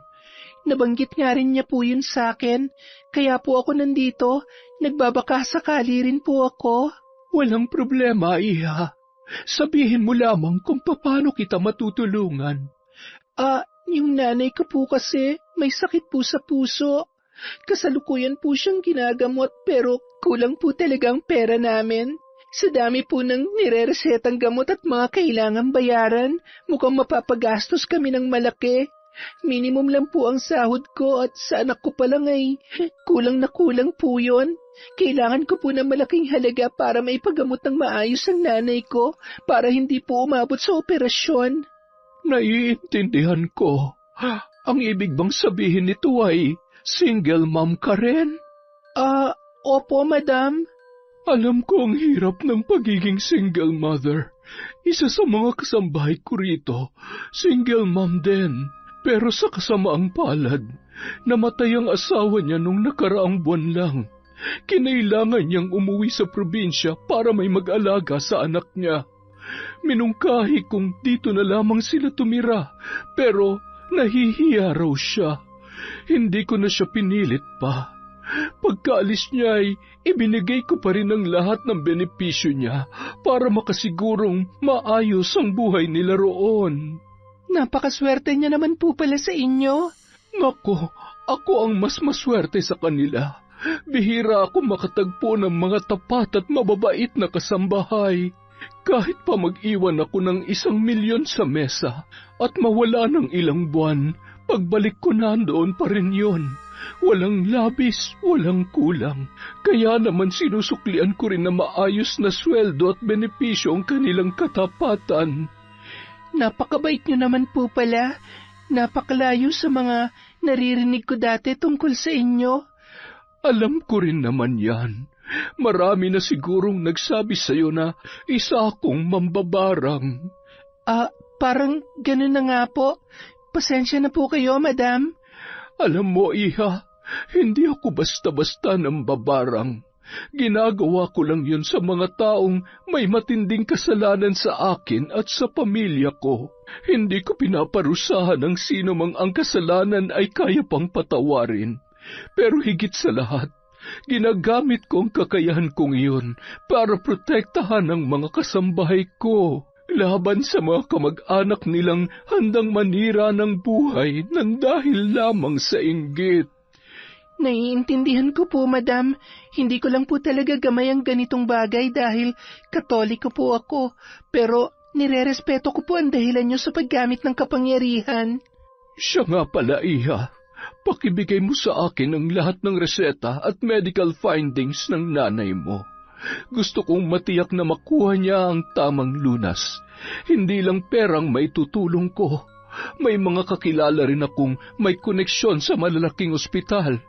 Nabanggit nga rin niya po yun sa akin. Kaya po ako nandito. Nagbabaka sakali rin po ako. Walang problema, Iha. Sabihin mo lamang kung paano kita matutulungan. Yung nanay ko po kasi may sakit po sa puso. Kasalukuyan po siyang ginagamot pero kulang po talagang pera namin. Sa dami po ng nireresetang gamot at mga kailangang bayaran, mukhang mapapagastos kami ng malaki. Minimum lang po ang sahod ko at sa anak ko pa lang ay kulang na kulang po yon. Kailangan ko po ng malaking halaga para maipagamot ng maayos ang nanay ko para hindi po umabot sa operasyon. Naiintindihan ko. Ang ibig bang sabihin nito ay single mom ka rin? Opo, madam. Alam ko ang hirap ng pagiging single mother. Isa sa mga kasambahay ko rito, single mom din. Pero sa kasamaang palad, namatay ang asawa niya nung nakaraang buwan lang. Kinailangan niyang umuwi sa probinsya para may mag-alaga sa anak niya. Minungkahi kung dito na lamang sila tumira, pero nahihiya raw siya. Hindi ko na siya pinilit pa. Pagkaalis niya ay ibinigay ko pa rin ang lahat ng benepisyo niya para makasigurong maayos ang buhay nila roon. Napakaswerte niya naman po pala sa inyo. Nako, ako ang mas maswerte sa kanila. Bihira ako makatagpo ng mga tapat at mababait na kasambahay. Kahit pa mag-iwan ako ng 1,000,000 sa mesa at mawala ng ilang buwan, pagbalik ko nandoon pa rin yun. Walang labis, walang kulang. Kaya naman sinusuklian ko rin na maayos na sweldo at benepisyo ang kanilang katapatan. Napakabait niyo naman po pala. Napakalayo sa mga naririnig ko dati tungkol sa inyo. Alam ko rin naman yan. Marami na sigurong nagsabi sa'yo na isa akong mambabarang. Parang ganun na nga po. Pasensya na po kayo, madam. Alam mo, Iha, hindi ako basta-basta nambabarang. Ginagawa ko lang yun sa mga taong may matinding kasalanan sa akin at sa pamilya ko. Hindi ko pinaparusahan ang sino mang ang kasalanan ay kaya pang patawarin. Pero higit sa lahat, ginagamit ko ang kakayahan kong iyon para protektahan ang mga kasambahay ko laban sa mga kamag-anak nilang handang manira ng buhay nang dahil lamang sa inggit. Naiintindihan ko po, madam. Hindi ko lang po talaga gamay ang ganitong bagay dahil Katoliko po ako. Pero nirerespeto ko po ang dahilan niyo sa paggamit ng kapangyarihan. Siya nga pala, Iha. Pakibigay mo sa akin ang lahat ng reseta at medical findings ng nanay mo. Gusto kong matiyak na makuha niya ang tamang lunas. Hindi lang perang may tutulong ko. May mga kakilala rin akong may koneksyon sa malalaking ospital.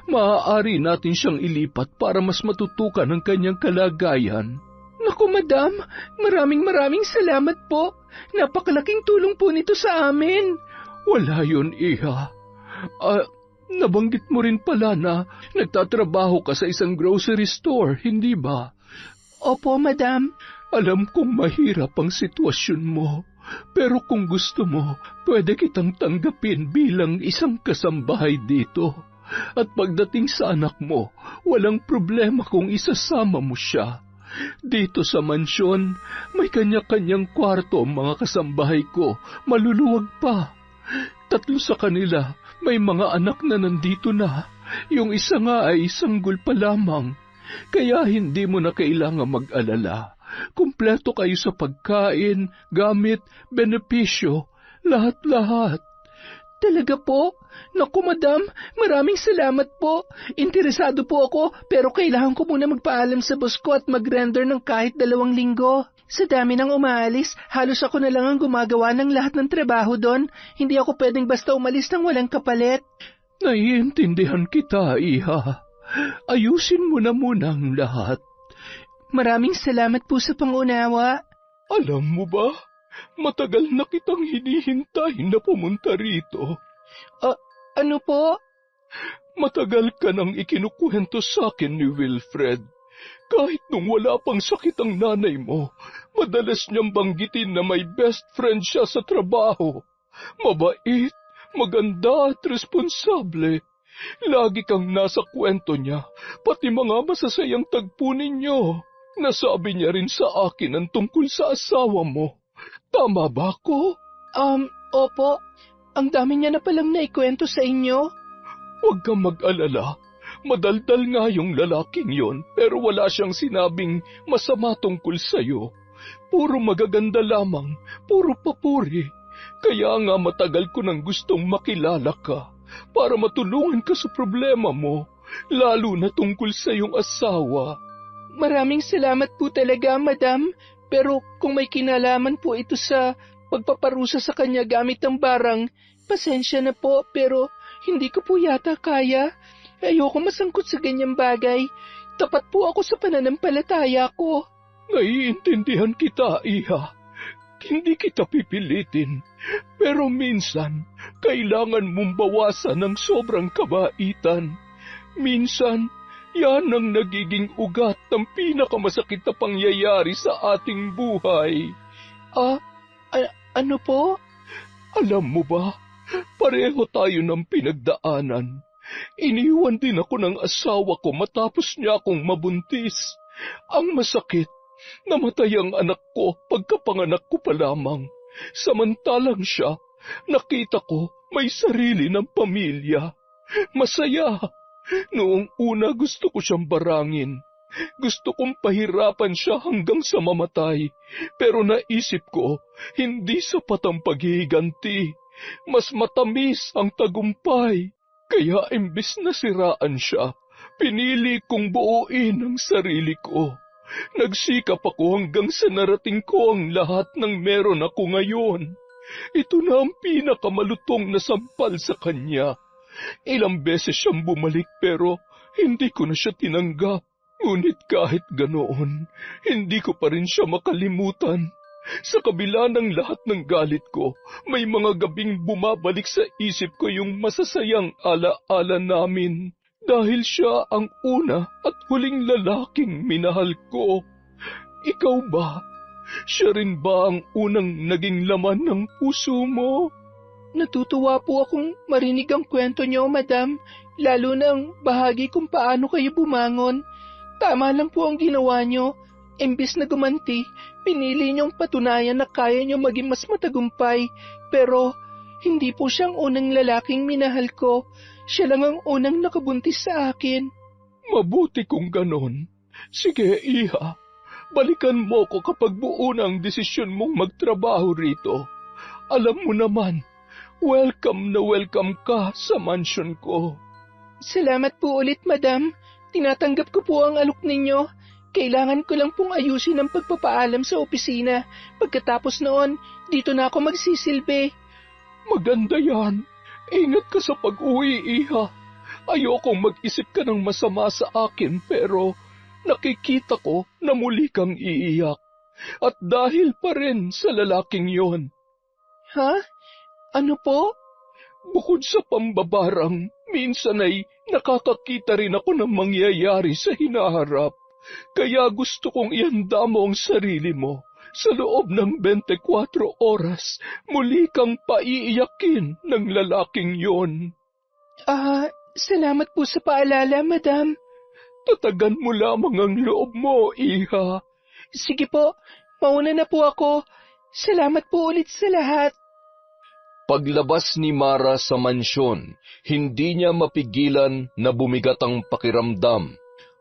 Maaari natin siyang ilipat para mas matutukan ang kanyang kalagayan. Naku, madam, maraming salamat po. Napakalaking tulong po nito sa amin. Wala yun, Iha. Nabanggit mo rin pala na nagtatrabaho ka sa isang grocery store, hindi ba? Opo, madam. Alam kong mahirap ang sitwasyon mo, pero kung gusto mo, pwede kitang tanggapin bilang isang kasambahay dito. At pagdating sa anak mo, walang problema kung isasama mo siya. Dito sa mansyon, may kanya-kanyang kwarto ang mga kasambahay ko, maluluwag pa. 3 sa kanila, may mga anak na nandito na. Yung isa nga ay sanggol pa lamang. Kaya hindi mo na kailangan mag-alala. Kumpleto kayo sa pagkain, gamit, benepisyo, lahat-lahat. Talaga po? Naku, madam, maraming salamat po. Interesado po ako, pero kailangan ko muna magpaalam sa boss ko at mag-render ng kahit 2 linggo. Sa dami ng umaalis, halos ako na lang ang gumagawa ng lahat ng trabaho doon. Hindi ako pwedeng basta umalis nang walang kapalit. Naiintindihan kita, Iha. Ayusin mo na muna ang lahat. Maraming salamat po sa pangunawa. Alam mo ba, matagal na kitang hinihintay na pumunta rito. Ano po? Matagal ka nang ikinukwento sa akin ni Wilfred. Kahit nung wala pang sakit ang nanay mo, madalas niyang banggitin na may best friend siya sa trabaho. Mabait, maganda at responsable. Lagi kang nasa kwento niya, pati mga masasayang tagpo ninyo. Nasabi niya rin sa akin ang tungkol sa asawa mo. Tama ba ko? Opo. Ang dami niya na palang naikwento sa inyo. Huwag kang mag-alala. Madaldal nga yung lalaking yon, pero wala siyang sinabing masama tungkol sa'yo. Puro magaganda lamang, puro papuri. Kaya nga matagal ko nang gustong makilala ka, para matulungan ka sa problema mo, lalo na tungkol sa iyong asawa. Maraming salamat po talaga, madam. Pero kung may kinalaman po ito sa pagpaparusa sa kanya gamit ang barang, pasensya na po, pero hindi ko po yata kaya. Ayoko masangkot sa ganyang bagay. Tapat po ako sa pananampalataya ko. Naiintindihan kita, Iha. Hindi kita pipilitin. Pero minsan, kailangan mong bawasan ng sobrang kabaitan. Minsan, yan ang nagiging ugat ng pinakamasakit na pangyayari sa ating buhay. Ano po? Alam mo ba, pareho tayo ng pinagdaanan. Iniwan din ako ng asawa ko matapos niya akong mabuntis. Ang masakit, namatay ang anak ko pagkapanganak ko pa lamang. Samantalang siya, nakita ko may sarili ng pamilya. Masaya. Noong una gusto ko siyang barangin. Gusto kong pahirapan siya hanggang sa mamatay. Pero naisip ko, hindi sapat ang paghihiganti. Mas matamis ang tagumpay. Kaya imbis na siraan siya, pinili kong buuin ang sarili ko. Nagsikap ako hanggang sa narating ko ang lahat ng meron ako ngayon. Ito na ang pinakamalutong na sampal sa kanya. Ilang beses siyang bumalik pero hindi ko na siya tinanggap. Ngunit kahit ganoon, hindi ko pa rin siya makalimutan. Sa kabila ng lahat ng galit ko, may mga gabing bumabalik sa isip ko yung masasayang ala-ala namin. Dahil siya ang una at huling lalaking minahal ko. Ikaw ba? Siya rin ba ang unang naging laman ng puso mo? Natutuwa po akong marinig ang kwento niyo, madam, lalo na ang bahagi kung paano kayo bumangon. Tama lang po ang ginawa niyo. Imbis na gumanti, pinili niyong patunayan na kaya niyo maging mas matagumpay. Pero hindi po siyang unang lalaking minahal ko. Siya lang ang unang nakabuntis sa akin. Mabuti kung ganon. Sige, Iha. Balikan mo ko kapag buo na ang desisyon mong magtrabaho rito. Alam mo naman, welcome na welcome ka sa mansyon ko. Salamat po ulit, madam. Tinatanggap ko po ang alok ninyo. Kailangan ko lang pong ayusin ang pagpapaalam sa opisina. Pagkatapos noon, dito na ako magsisilbi. Maganda yan. Ingat ka sa pag-uwi, Iha. Ayokong mag-isip ka ng masama sa akin pero nakikita ko na muli kang iiyak. At dahil pa rin sa lalaking yon. Ha? Ano po? Bukod sa pambabarang, minsan ay nakakakita rin ako ng mangyayari sa hinaharap. Kaya gusto kong ihanda mo ang sarili mo. Sa loob ng 24 oras, muli kang paiiyakin ng lalaking yon. Salamat po sa paalala, madam. Tatagan mo lamang ang loob mo, Iha. Sige po, mauna na po ako. Salamat po ulit sa lahat. Paglabas ni Mara sa mansyon, hindi niya mapigilan na bumigat ang pakiramdam.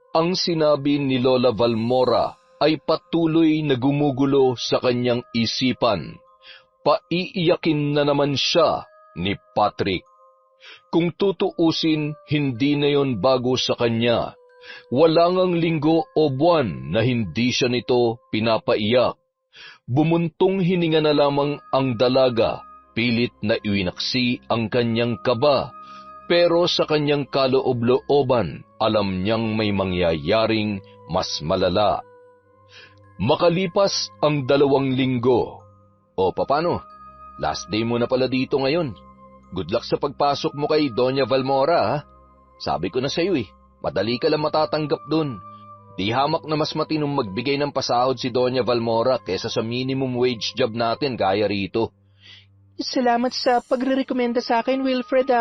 Ang sinabi ni Lola Valmora ay patuloy na gumugulo sa kanyang isipan. Paiiyakin na naman siya ni Patrick. Kung tutuusin, hindi na yon bago sa kanya. Wala ngang linggo o buwan na hindi siya nito pinapaiyak. Bumuntong hininga na lamang ang dalaga, pilit na iwinaksi ang kanyang kaba, pero sa kanyang kaloob-looban, alam niyang may mangyayaring mas malala. Makalipas ang 2 linggo. O papano? Last day mo na pala dito ngayon. Good luck sa pagpasok mo kay Doña Valmora, ha? Sabi ko na sa'yo madali ka lang matatanggap dun. Di hamak na mas matinong magbigay ng pasahod si Doña Valmora kesa sa minimum wage job natin gaya rito. Salamat sa pagre-rekomenda sa akin, Wilfred,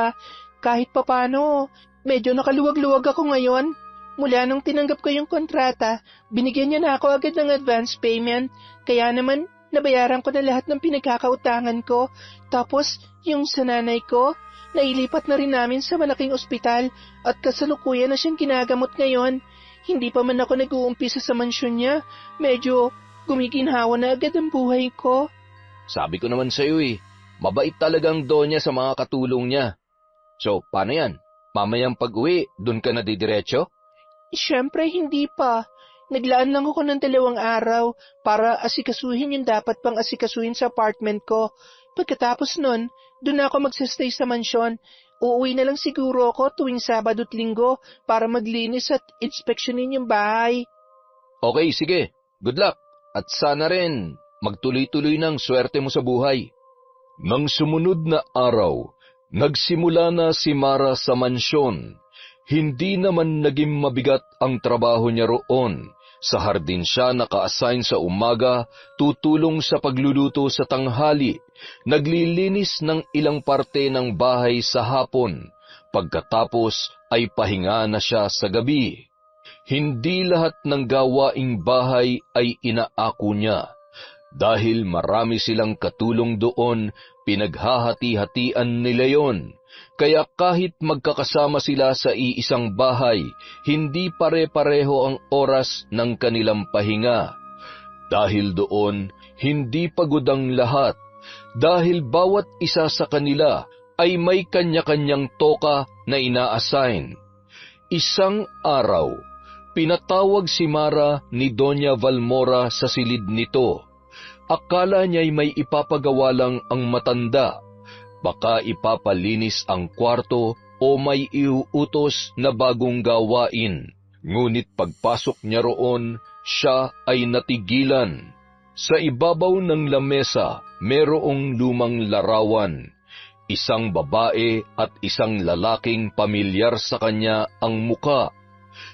Kahit papano, medyo nakaluwag-luwag ako ngayon. Mula nung tinanggap ko yung kontrata, binigyan niya na ako agad ng advance payment. Kaya naman, nabayaran ko na lahat ng pinagkakautangan ko. Tapos, yung sa nanay ko, nailipat na rin namin sa malaking ospital at kasalukuyan na siyang ginagamot ngayon. Hindi pa man ako nag-uumpisa sa mansyon niya. Medyo gumiginhawa na agad ang buhay ko. Sabi ko naman sa'yo mabait talagang Donya sa mga katulong niya. So, paano yan? Mamayang pag-uwi, dun ka na didiretso? Siyempre, hindi pa. Naglaan lang ako ng 2 araw para asikasuhin yung dapat pang asikasuhin sa apartment ko. Pagkatapos nun, dun ako magsastay sa mansyon. Uuwi na lang siguro ako tuwing Sabado at Linggo para maglinis at inspeksyonin yung bahay. Okay, sige. Good luck. At sana rin, magtuloy-tuloy ng swerte mo sa buhay. Nang sumunod na araw, nagsimula na si Mara sa mansyon. Hindi naman naging mabigat ang trabaho niya roon. Sa hardin siya naka-assign sa umaga, tutulong sa pagluluto sa tanghali, naglilinis ng ilang parte ng bahay sa hapon. Pagkatapos ay pahinga na siya sa gabi. Hindi lahat ng gawaing bahay ay inaako niya. Dahil marami silang katulong doon, pinaghahati-hatian nila yon. Kaya kahit magkakasama sila sa iisang bahay, hindi pare-pareho ang oras ng kanilang pahinga. Dahil doon, hindi pagod ang lahat, dahil bawat isa sa kanila ay may kanya-kanyang toka na ina-assign. Isang araw, pinatawag si Mara ni Doña Valmora sa silid nito. Akala niya'y may ipapagawa lang ang matanda. Baka ipapalinis ang kwarto o may iuutos na bagong gawain. Ngunit pagpasok niya roon, siya ay natigilan. Sa ibabaw ng lamesa, merong lumang larawan. Isang babae at isang lalaking pamilyar sa kanya ang muka.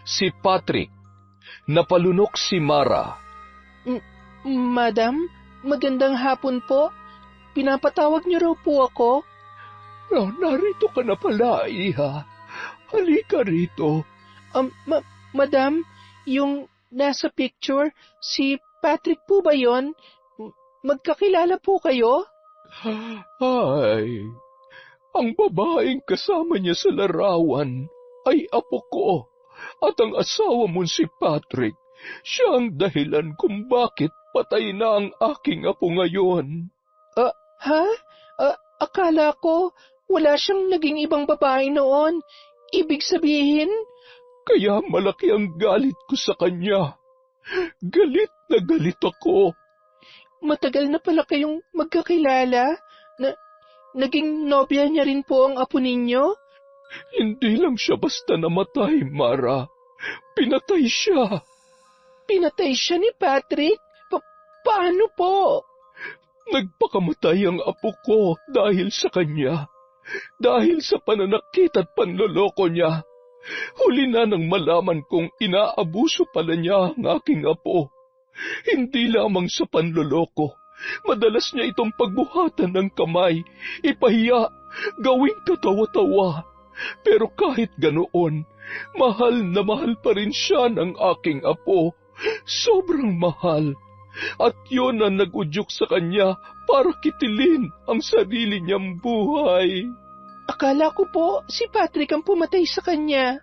Si Patrick. Napalunok si Mara. Madam, magandang hapon po. Pinapatawag niyo raw po ako. Narito ka na pala, Iha. Halika rito. Madam, yung nasa picture, si Patrick po ba yon? Magkakilala po kayo? Ay, ang babaeng kasama niya sa larawan ay apo ko. At ang asawa mong si Patrick, siya ang dahilan kung bakit patay na ang aking apo ngayon. Akala ko wala siyang naging ibang babae noon. Ibig sabihin? Kaya malaki ang galit ko sa kanya. Galit na galit ako. Matagal na pala kayong magkakilala? Naging nobya niya rin po ang apo ninyo? Hindi lang siya basta namatay, Mara. Pinatay siya. Pinatay siya ni Patrick? Paano po? Nagpakamatay ang apo ko dahil sa kanya. Dahil sa pananakit at panloloko niya. Huli na nang malaman kong inaabuso pala niya ang aking apo. Hindi lamang sa panloloko. Madalas niya itong pagbuhatan ng kamay, ipahiya, gawing katawa-tawa. Pero kahit ganoon, mahal na mahal pa rin siya ng aking apo. Sobrang mahal. At yun ang nag-udyok sa kanya para kitilin ang sarili niyang buhay. Akala ko po si Patrick ang pumatay sa kanya.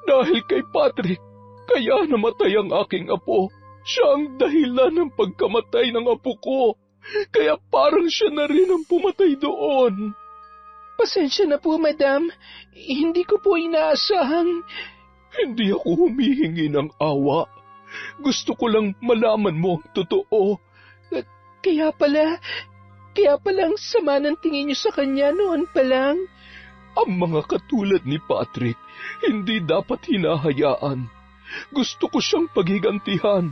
Dahil kay Patrick, kaya namatay ang aking apo. Siya ang dahilan ng pagkamatay ng apo ko. Kaya parang siya na rin ang pumatay doon. Pasensya na po, madam. Hindi ko po inaasahan. Hindi ako humihingi ng awa. Gusto ko lang malaman mo ang totoo. Kaya pala ang sama ng tingin niyo sa kanya noon pa lang. Ang mga katulad ni Patrick, hindi dapat hinahayaan. Gusto ko siyang paghigantihan,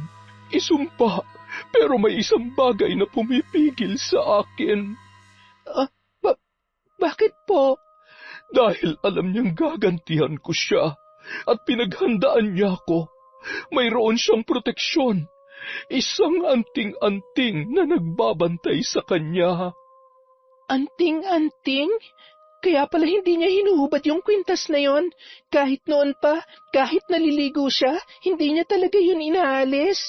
isumpa, pero may isang bagay na pumipigil sa akin. Bakit po? Dahil alam niyang gagantihan ko siya at pinaghandaan niya ako. Mayroon siyang proteksyon. Isang anting-anting na nagbabantay sa kanya. Anting-anting? Kaya pala hindi niya hinuhubad yung kwintas na yon. Kahit noon pa, kahit naliligo siya, hindi niya talaga yun inaalis.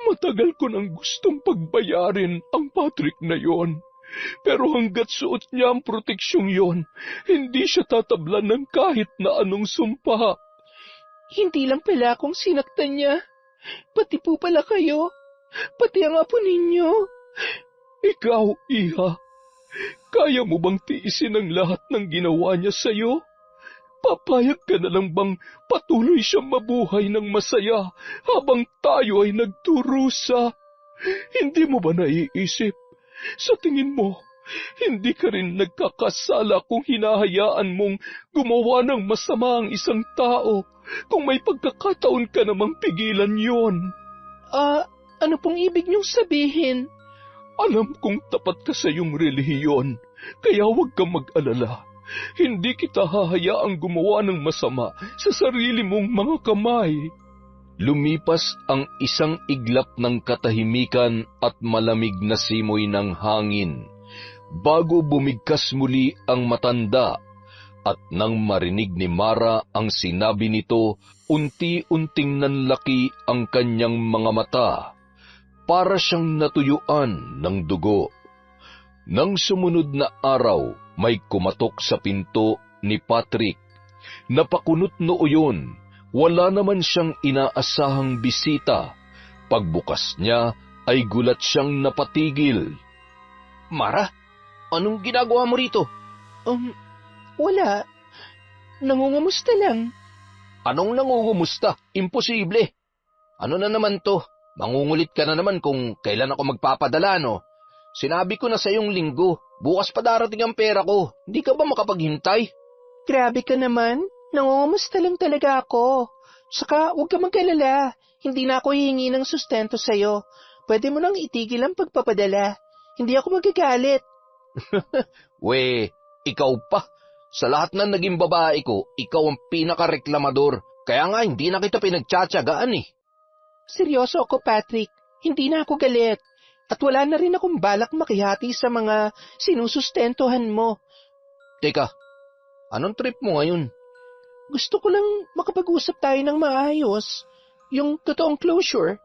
Matagal ko nang gustong pagbayarin ang Patrick na yon. Pero hanggat suot niya ang proteksyong yon, hindi siya tatablan ng kahit na anong sumpa. Hindi lang pala akong sinaktan niya. Pati po pala kayo. Pati ang apo ninyo. Ikaw, Iha, kaya mo bang tiisin ang lahat ng ginawa niya sa'yo? Papayag ka na lang bang patuloy siyang mabuhay ng masaya habang tayo ay nagturusa? Hindi mo ba naiisip? Sa tingin mo, hindi ka rin nagkakasala kung hinahayaan mong gumawa ng masama ang isang tao kung may pagkakataon ka namang pigilan yon. Ano pong ibig niyong sabihin? Alam kong tapat ka sa iyong relihiyon, kaya huwag kang mag-alala. Hindi kita hahayaang gumawa ng masama sa sarili mong mga kamay. Lumipas ang isang iglap ng katahimikan at malamig na simoy ng hangin. Bago bumigkas muli ang matanda, At nang marinig ni Mara ang sinabi nito, unti-unting nanlaki ang kanyang mga mata, para siyang natuyuan ng dugo. Nang sumunod na araw, may kumatok sa pinto ni Patrick. Napakunot noo yun, wala naman siyang inaasahang bisita. Pagbukas niya, ay gulat siyang napatigil. Mara, anong ginagawa mo rito? Wala. Nangungumusta lang. Anong nangungumusta? Imposible. Ano na naman to? Mangungulit ka na naman kung kailan ako magpapadala, no? Sinabi ko na sa iyong linggo, bukas pa darating ang pera ko. Hindi ka ba makapaghintay? Grabe ka naman. Nangungumusta lang talaga ako. Saka huwag ka mag-alala. Hindi na ako hihingi ng sustento sa'yo. Pwede mo nang itigil ang pagpapadala. Hindi ako magagalit. We, ikaw pa. Sa lahat ng naging babae ko, ikaw ang pinakareklamador. Kaya nga hindi na kita pinagtsatsagaan eh. Seryoso ako, Patrick. Hindi na ako galit. At wala na rin akong balak makihati sa mga sinusustentuhan mo. Teka, anong trip mo ngayon? Gusto ko lang makapag-usap tayo ng maayos. Yung totoong closure.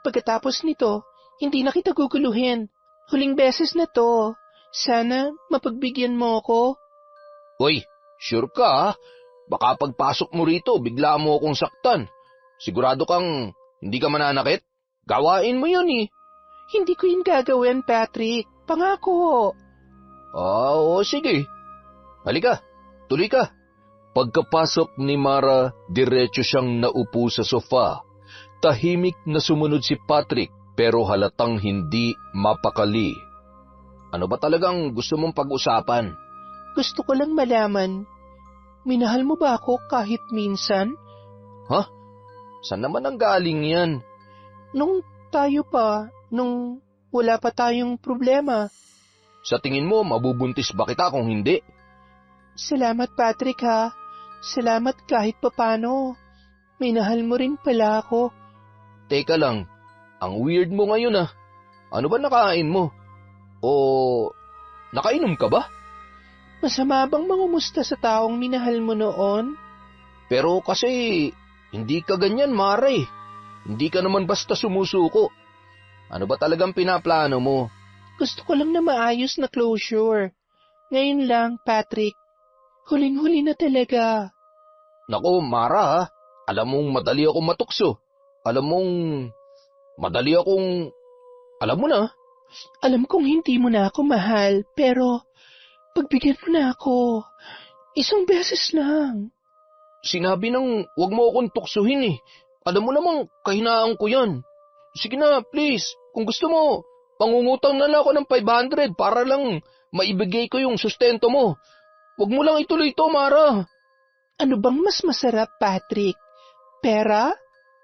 Pagkatapos nito, hindi na kita guguluhin. Huling beses na to. Sana mapagbigyan mo ako. Hoy, sure ka ha? Baka pagpasok mo rito, bigla mo akong saktan. Sigurado kang hindi ka mananakit? Gawain mo yun eh. Hindi ko yun gagawin, Patrick. Pangako. Oo, sige. Halika, tuloy ka. Pagkapasok ni Mara, diretso siyang naupo sa sofa. Tahimik na sumunod si Patrick, pero halatang hindi mapakali. Ano ba talagang gusto mong pag-usapan? Gusto ko lang malaman, minahal mo ba ako kahit minsan? Ha? Saan naman ang galing yan? Nung tayo pa, nung wala pa tayong problema. Sa tingin mo, mabubuntis ba kita kung hindi? Salamat, Patrick ha. Salamat kahit papano. Minahal mo rin pala ako. Teka lang, ang weird mo ngayon ah. Ano ba nakain mo? O nakainom ka ba? Masama bang mangumusta sa taong minahal mo noon? Pero kasi hindi ka ganyan, Mara eh. Hindi ka naman basta sumusuko. Ano ba talagang pinaplano mo? Gusto ko lang na maayos na closure. Ngayon lang, Patrick. Huling-huli na talaga. Nako, Mara ha. Alam mong madali akong matukso. Alam mo na. Alam kong hindi mo na ako mahal, pero pagbigyan mo na ako. Isang beses lang. Sinabi nang wag mo akong tuksuhin eh. Alam mo namang kahinaan ko yan. Sige na, please. Kung gusto mo, pangungutang na lang ako ng 500 para lang maibigay ko yung sustento mo. Wag mo lang ituloy to, Mara. Ano bang mas masarap, Patrick? Pera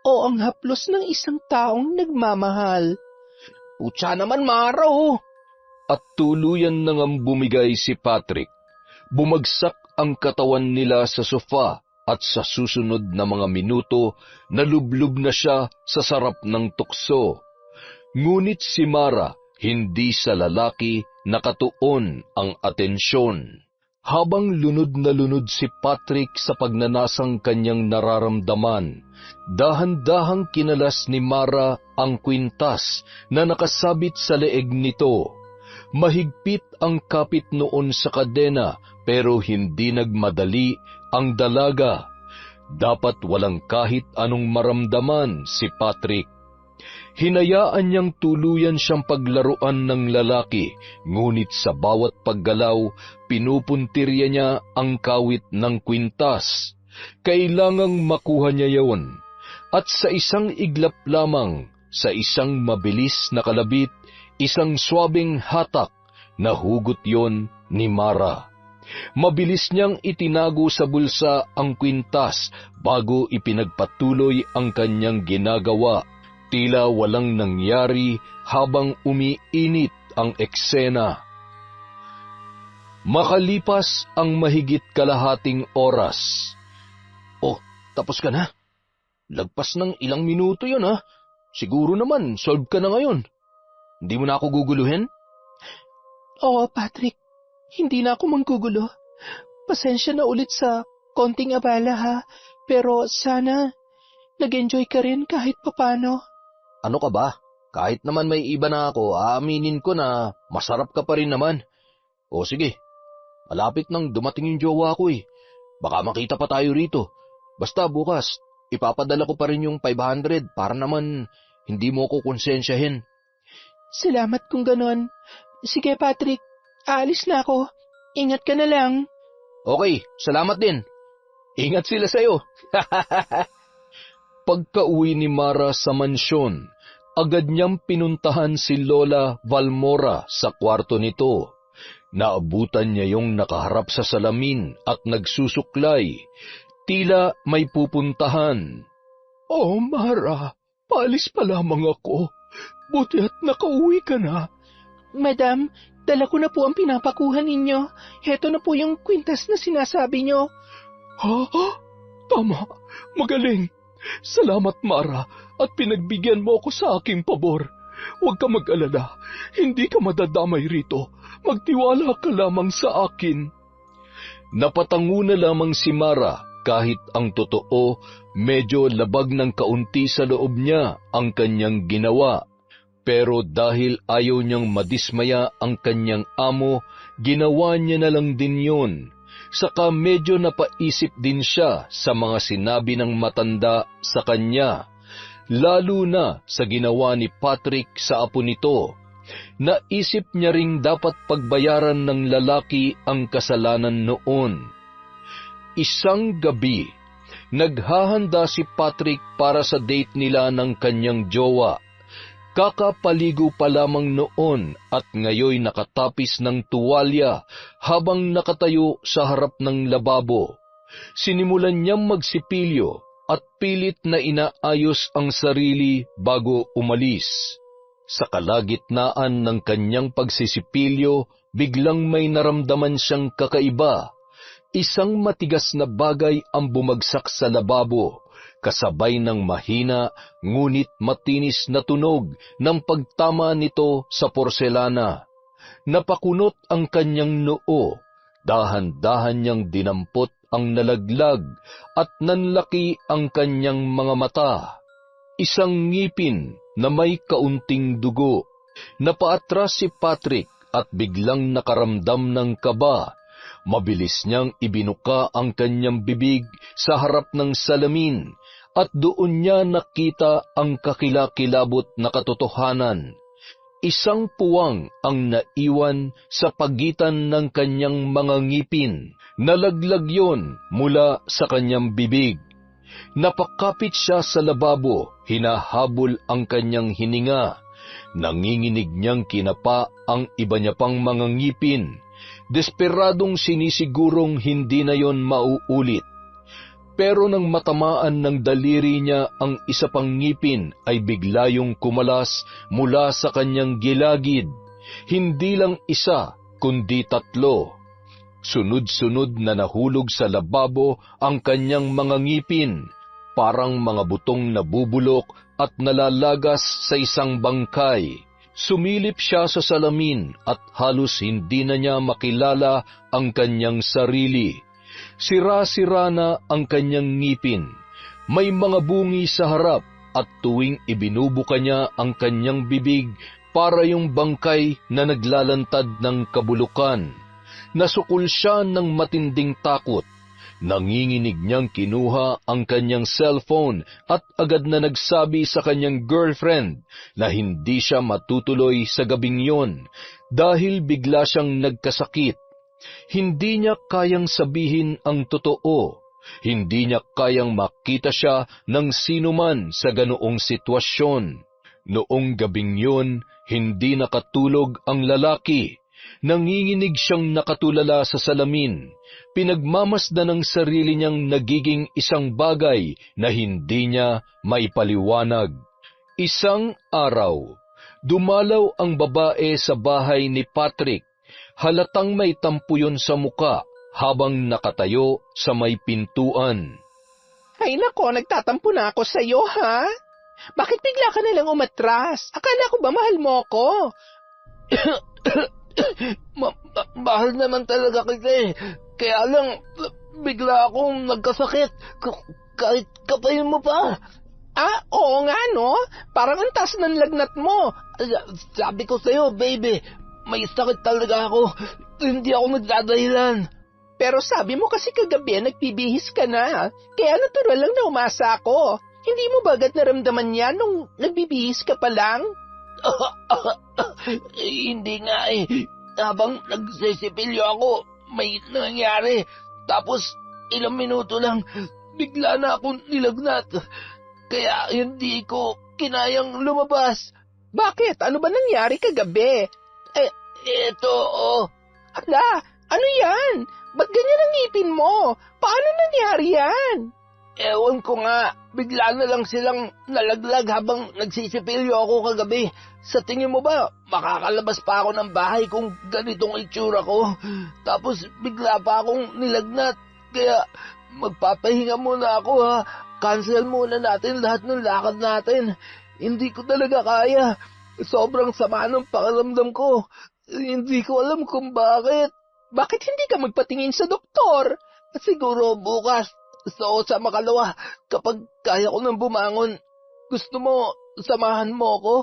o ang haplos ng isang taong nagmamahal? Putya naman, Mara oh. At tuluyan nang bumigay si Patrick. Bumagsak ang katawan nila sa sofa at sa susunod na mga minuto, nalublob na siya sa sarap ng tukso. Ngunit si Mara, hindi sa lalaki nakatuon ang atensyon. Habang lunod na lunod si Patrick sa pagnanasang kanyang nararamdaman, dahan-dahang kinalas ni Mara ang kwintas na nakasabit sa leeg nito. Mahigpit ang kapit noon sa kadena pero hindi nagmadali ang dalaga. Dapat walang kahit anong maramdaman si Patrick. Hinayaan niyang tuluyan siyang paglaruan ng lalaki, ngunit sa bawat paggalaw, pinupuntirya niya ang kawit ng kwintas. Kailangang makuha niya yon. At sa isang iglap lamang, sa isang mabilis na kalabit, isang swabing hatak, nahugot yon ni Mara. Mabilis niyang itinago sa bulsa ang kwintas bago ipinagpatuloy ang kanyang ginagawa. Tila walang nangyari habang umiinit ang eksena. Makalipas ang mahigit kalahating oras. Oh, tapos ka na? Lagpas ng ilang minuto yun ha. Siguro naman, solve ka na ngayon. Hindi mo na ako guguluhin? Oo, Patrick. Hindi na ako manggugulo. pasensya na ulit sa konting abala ha, pero sana nag-enjoy ka rin kahit papano. Ano ka ba? Kahit naman may iba na ako, aaminin ko na masarap ka pa rin naman. O sige, malapit nang dumating yung jowa ko eh. Baka makita pa tayo rito. Basta bukas, ipapadala ko pa rin yung 500 para naman hindi mo ko konsensyahin. Salamat kung ganon. Sige Patrick, aalis na ako. Ingat ka na lang. Okay, salamat din. Ingat sila sa'yo. Pagka-uwi ni Mara sa mansyon, agad niyang pinuntahan si Lola Valmora sa kwarto nito. Naabutan niya yung nakaharap sa salamin at nagsusuklay. Tila may pupuntahan. Oh, Mara, paalis pa lamang ako. Buti at nakauwi ka na. Madam, dala ko na po ang pinapakuha ninyo. Heto na po yung kwintas na sinasabi nyo. Ha? Tama, magaling. Salamat, Mara, at pinagbigyan mo ako sa aking pabor. Huwag ka mag-alala, hindi ka madadamay rito. Magtiwala ka lamang sa akin. Napatango na lamang si Mara kahit ang totoo, medyo labag ng kaunti sa loob niya ang kanyang ginawa. Pero dahil ayaw niyang madismaya ang kanyang amo, ginawa niya na lang din yun. Saka medyo napaisip din siya sa mga sinabi ng matanda sa kanya, lalo na sa ginawa ni Patrick sa apo nito. Naisip niya ring dapat pagbayaran ng lalaki ang kasalanan noon. Isang gabi, naghahanda si Patrick para sa date nila ng kanyang jowa. Kakapaligo pa lamang noon at ngayoy nakatapis ng tuwalya habang nakatayo sa harap ng lababo. Sinimulan niyang magsipilyo at pilit na inaayos ang sarili bago umalis. Sa kalagitnaan ng kanyang pagsisipilyo, biglang may naramdaman siyang kakaiba. Isang matigas na bagay ang bumagsak sa lababo, kasabay ng mahina ngunit matinis na tunog ng pagtama nito sa porselana. Napakunot ang kanyang noo, dahan-dahan niyang dinampot ang nalaglag at nanlaki ang kanyang mga mata. Isang ngipin na may kaunting dugo. Napaatras si Patrick at biglang nakaramdam ng kaba. Mabilis niyang ibinuka ang kanyang bibig sa harap ng salamin at doon niya nakita ang kakilakilabot na katotohanan. Isang puwang ang naiwan sa pagitan ng kanyang mga ngipin. Nalaglag yon mula sa kanyang bibig. Napakapit siya sa lababo, hinahabol ang kanyang hininga. Nanginginig niyang kinapa ang iba niya pang mga ngipin. Desperadong sinisigurong hindi na yon mauulit. Pero nang matamaan ng daliri niya ang isa pang ngipin ay bigla yung kumalas mula sa kanyang gilagid. Hindi lang isa, kundi 3. Sunod-sunod na nahulog sa lababo ang kanyang mga ngipin, parang mga butong nabubulok at nalalagas sa isang bangkay. Sumilip siya sa salamin at halos hindi na niya makilala ang kanyang sarili. Sira-sira na ang kanyang ngipin. May mga bungi sa harap at tuwing ibinubuka niya ang kanyang bibig para yung bangkay na naglalantad ng kabulukan. Nasukol siya ng matinding takot. Nanginginig niyang kinuha ang kanyang cellphone at agad na nagsabi sa kanyang girlfriend na hindi siya matutuloy sa gabing yon dahil bigla siyang nagkasakit. Hindi niya kayang sabihin ang totoo. Hindi niya kayang makita siya ng sinuman sa ganoong sitwasyon. Noong gabing yon, hindi nakatulog ang lalaki. Nanginginig siyang nakatulala sa salamin. Pinagmamasdan ng sarili niyang nagiging isang bagay na hindi niya maipaliwanag. Isang araw, dumalaw ang babae sa bahay ni Patrick. Halatang may tampuyon sa muka habang nakatayo sa may pintuan. Ay nako, nagtatampo na ako sa iyo, ha? Bakit bigla ka nalang umatras? Akala ko ba mahal mo ako? Mahal naman talaga kita eh. Kaya lang, bigla akong nagkasakit. Kahit kapain mo pa. Oo nga, no? Parang ang taas ng lagnat mo. Sabi ko sa'yo, baby, may sakit talaga ako. Hindi ako nagdadahilan. Pero sabi mo kasi kagabi nagbibihis ka na. Kaya natural lang na umasa ako. Hindi mo ba agad naramdaman yan nung nagbibihis ka pa lang? Hindi nga eh. Habang nagsisipilyo ako, may nangyari. Tapos, ilang minuto lang, bigla na akong nilagnat. Kaya hindi ko kinayang lumabas. Bakit? Ano ba nangyari kagabi? Eto, Hala, ano yan? Ba't ganyan ang ngipin mo? Paano nangyari yan? Ewan ko nga, bigla na lang silang nalaglag habang nagsisipilyo ako kagabi. Sa tingin mo ba, makakalabas pa ako ng bahay kung ganitong itsura ko? Tapos bigla pa akong nilagnat. Kaya magpapahinga muna ako ha. Cancel muna natin lahat ng lakad natin. Hindi ko talaga kaya. Sobrang sama ng pakiramdam ko. Hindi ko alam kung bakit. Bakit hindi ka magpatingin sa doktor? Siguro bukas. So, sa makalawa, kapag kaya ko nang bumangon, gusto mo, samahan mo ko?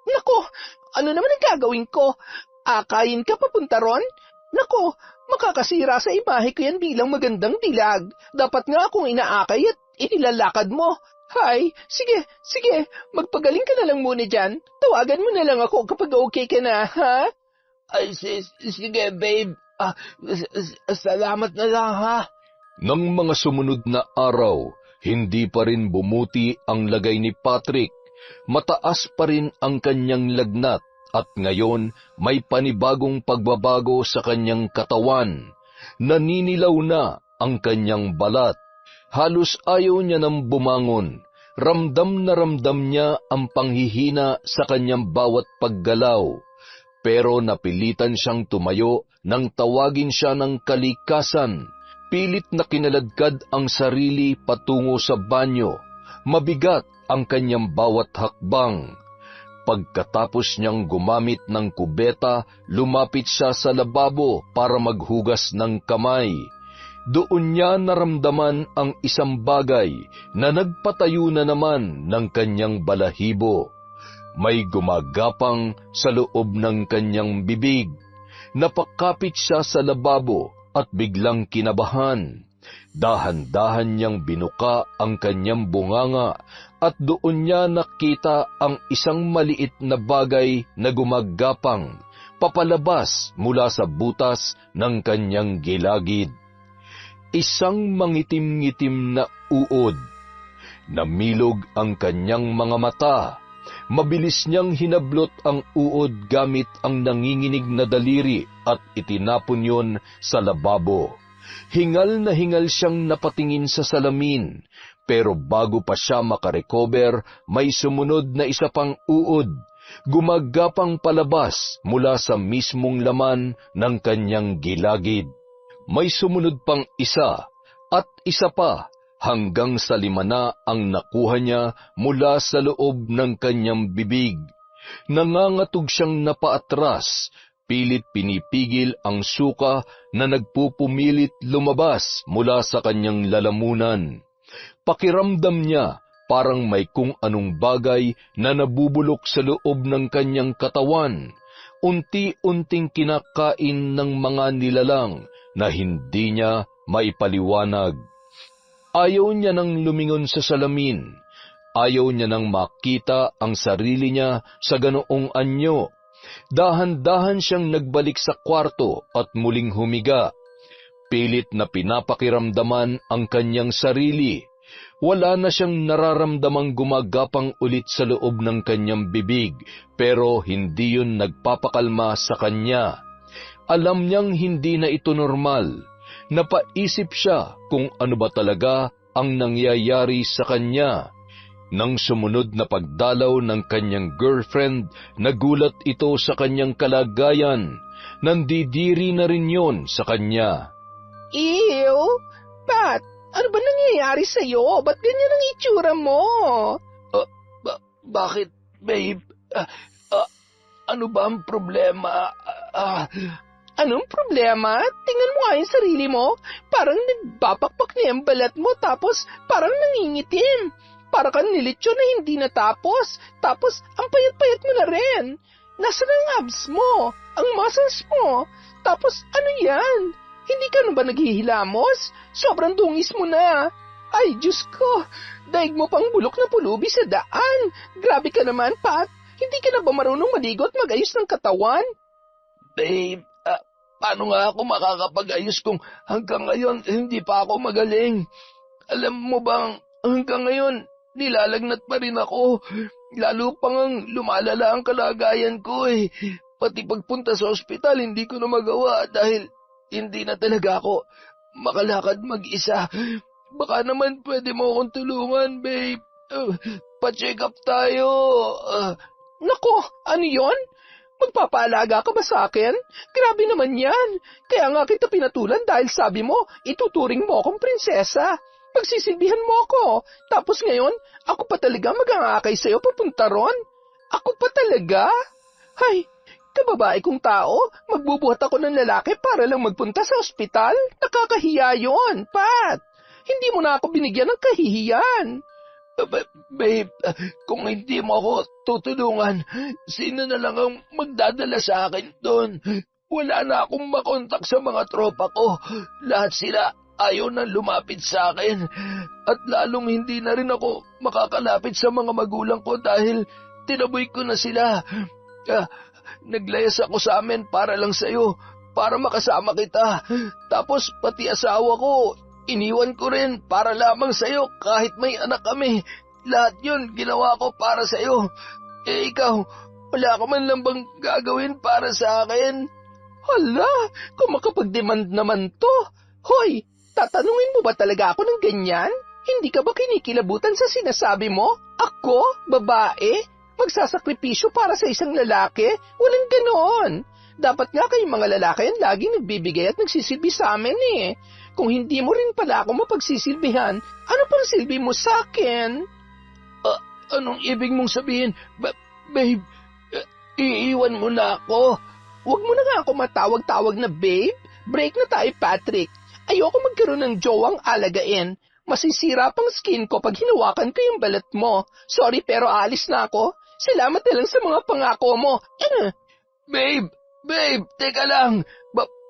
Nako, ano naman ang gagawin ko? Akayin ka papunta ron? Nako, makakasira sa imahe ko yan bilang magandang dilag. Dapat nga akong inaakay at inilalakad mo. Hay, sige, magpagaling ka na lang muna dyan. Tawagan mo na lang ako kapag okay ka na, ha? Ay, sige, babe. Salamat na lang, ha? Nang mga sumunod na araw, hindi pa rin bumuti ang lagay ni Patrick. Mataas pa rin ang kanyang lagnat at ngayon may panibagong pagbabago sa kanyang katawan. Naninilaw na ang kanyang balat. Halos ayaw niya nang bumangon. Ramdam na ramdam niya ang panghihina sa kanyang bawat paggalaw. Pero napilitan siyang tumayo nang tawagin siya ng kalikasan. Pilit na kinaladkad ang sarili patungo sa banyo. Mabigat ang kanyang bawat hakbang. Pagkatapos niyang gumamit ng kubeta, lumapit siya sa lababo para maghugas ng kamay. Doon niya naramdaman ang isang bagay na nagpatayo na naman ng kanyang balahibo. May gumagapang sa loob ng kanyang bibig. Napakapit siya sa lababo at biglang kinabahan. Dahan-dahan niyang binuka ang kanyang bunganga at doon niya nakita ang isang maliit na bagay na gumagapang papalabas mula sa butas ng kanyang gilagid. Isang mangitim-ngitim na uod. Namilog ang kanyang mga mata. Mabilis niyang hinablot ang uod gamit ang nanginginig na daliri at itinapon yon sa lababo. Hingal na hingal siyang napatingin sa salamin, pero bago pa siya makarecover, may sumunod na isa pang uod, gumagapang palabas mula sa mismong laman ng kanyang gilagid. May sumunod pang isa at isa pa, hanggang sa 5 na ang nakuha niya mula sa loob ng kanyang bibig. Nangangatog siyang napaatras, pilit pinipigil ang suka na nagpupumilit lumabas mula sa kanyang lalamunan. Pakiramdam niya parang may kung anong bagay na nabubulok sa loob ng kanyang katawan. Unti-unting kinakain ng mga nilalang na hindi niya maipaliwanag. Ayaw niya nang lumingon sa salamin. Ayaw niya nang makita ang sarili niya sa ganoong anyo. Dahan-dahan siyang nagbalik sa kwarto at muling humiga. Pilit na pinapakiramdaman ang kanyang sarili. Wala na siyang nararamdamang gumagapang ulit sa loob ng kanyang bibig, pero hindi yun nagpapakalma sa kanya. Alam niyang hindi na ito normal. Napaisip siya kung ano ba talaga ang nangyayari sa kanya. Nang sumunod na pagdalaw ng kanyang girlfriend, nagulat ito sa kanyang kalagayan. Nandidiri na rin yon sa kanya. Ew! Pat, ano ba nangyayari sa'yo? Ba't ganyan ang itsura mo? Bakit, babe? Ano ba ang problema? Anong problema? Tingnan mo nga yung sarili mo. Parang nagbabakbak na yung balat mo tapos parang nangingitim. Para kang nilitsyon na hindi natapos. Tapos ang payat-payat mo na rin. Nasaan ang abs mo? Ang muscles mo? Tapos ano yan? Hindi ka na ba naghihilamos? Sobrang dungis mo na. Ay, Diyos ko. Daig mo pang bulok na pulubi sa daan. Grabe ka naman, Pat. Hindi ka na ba marunong maligo at mag-ayos ng katawan? Babe, paano nga ako makakapag-ayos kung hanggang ngayon hindi pa ako magaling? Alam mo bang hanggang ngayon nilalagnat pa rin ako. Lalo pang ang lumalala ang kalagayan ko eh. Pati pagpunta sa ospital hindi ko na magawa dahil hindi na talaga ako makalakad mag-isa. Baka naman pwede mo akong tulungan, babe. Pa-check up tayo. Nako, ano yon? Magpapaalaga ka ba sa akin? Grabe naman yan. Kaya nga kita pinatulan dahil sabi mo, ituturing mo akong prinsesa. Pagsisilbihan mo ako. Tapos ngayon, ako pa talaga mag-aangakay sa'yo papunta ron? Ako pa talaga? Hay, kababae kong tao, magbubuhat ako ng lalaki para lang magpunta sa ospital? Nakakahiya yon, Pat. Hindi mo na ako binigyan ng kahihiyan. Babe, kung hindi mo ako tutulungan, sino na lang ang magdadala sa akin doon? Wala na akong makontak sa mga tropa ko. Lahat sila ayaw na lumapit sa akin. At lalong hindi na rin ako makakalapit sa mga magulang ko dahil tinaboy ko na sila. Naglayas ako sa amin para lang sa'yo, para makasama kita. Tapos pati asawa ko, iniwan ko rin para lamang sa'yo kahit may anak kami. Lahat yun ginawa ko para sa'yo. Eh ikaw, wala ka man lang bang gagawin para sa akin? Hala, kung makapag-demand naman to. Hoy, tatanungin mo ba talaga ako ng ganyan? Hindi ka ba kinikilabutan sa sinasabi mo? Ako, babae, magsasakripisyo para sa isang lalaki? Walang ganoon. Dapat nga kayong mga lalaki ang laging nagbibigay at nagsisilbi sa amin eh. Kung hindi mo rin pala ako mapagsisilbihan, ano pang silbi mo sa akin? Anong ibig mong sabihin? Babe, iiwan mo na ako. Huwag mo na nga ako matawag-tawag na babe. Break na tayo, Patrick. Ayoko magkaroon ng jowang alagain. Masisira pang skin ko pag hinawakan ko yung balat mo. Sorry pero alis na ako. Salamat na lang sa mga pangako mo. Babe, teka lang.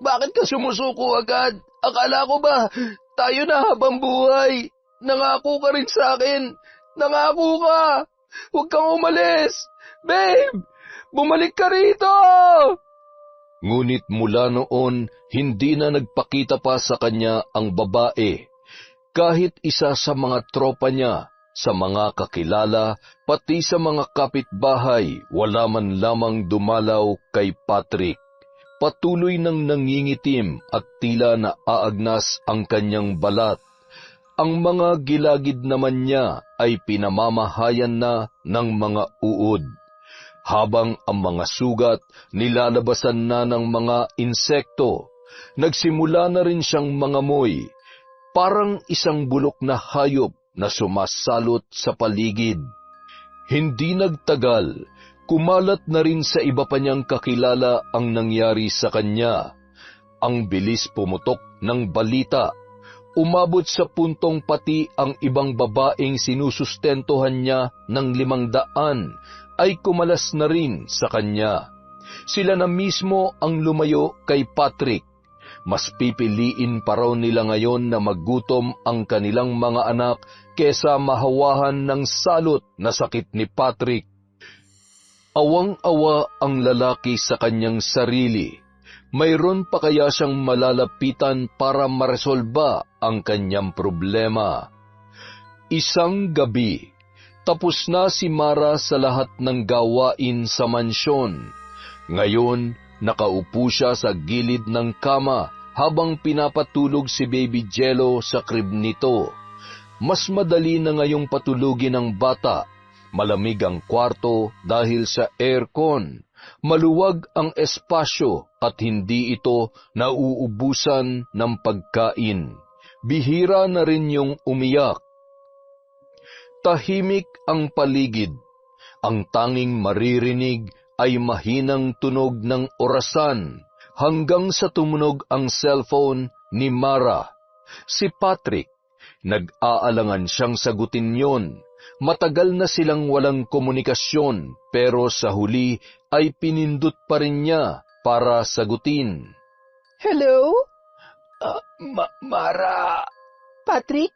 Bakit ka sumusuko agad? Akala ko ba tayo na habang buhay? Nangako ka rin sa akin. Nangako ka. Huwag kang umalis. Babe, bumalik ka rito. Ngunit mula noon, hindi na nagpakita pa sa kanya ang babae. Kahit isa sa mga tropa niya, sa mga kakilala, pati sa mga kapitbahay, wala man lamang dumalaw kay Patrick. Patuloy nang nangingitim at tila naaagnas ang kanyang balat. Ang mga gilagid naman niya ay pinamamahayan na ng mga uod. Habang ang mga sugat nilalabasan na ng mga insekto, nagsimula na rin siyang mangamoy, parang isang bulok na hayop na sumasalot sa paligid. Hindi nagtagal, kumalat na rin sa iba pa niyang kakilala ang nangyari sa kanya. Ang bilis pumutok ng balita. Umabot sa puntong pati ang ibang babaeng sinusustentuhan niya ng 500 ay kumalas na rin sa kanya. Sila na mismo ang lumayo kay Patrick. Mas pipiliin pa raw nila ngayon na magutom ang kanilang mga anak kesa mahawahan ng salot na sakit ni Patrick. Awang-awa ang lalaki sa kanyang sarili. Mayroon pa kaya siyang malalapitan para maresolba ang kanyang problema? Isang gabi, tapos na si Mara sa lahat ng gawain sa mansyon. Ngayon, nakaupo siya sa gilid ng kama habang pinapatulog si Baby Jello sa crib nito. Mas madali na ngayong patulugin ang bata. Malamig ang kwarto dahil sa aircon. Maluwag ang espasyo at hindi ito nauubusan ng pagkain. Bihira na rin yung umiyak. Tahimik ang paligid. Ang tanging maririnig ay mahinang tunog ng orasan, hanggang sa tumunog ang cellphone ni Mara. Si Patrick, nag-aalangan siyang sagutin yon. Matagal na silang walang komunikasyon, pero sa huli ay pinindot pa rin niya para sagutin. Hello? Mara, Patrick,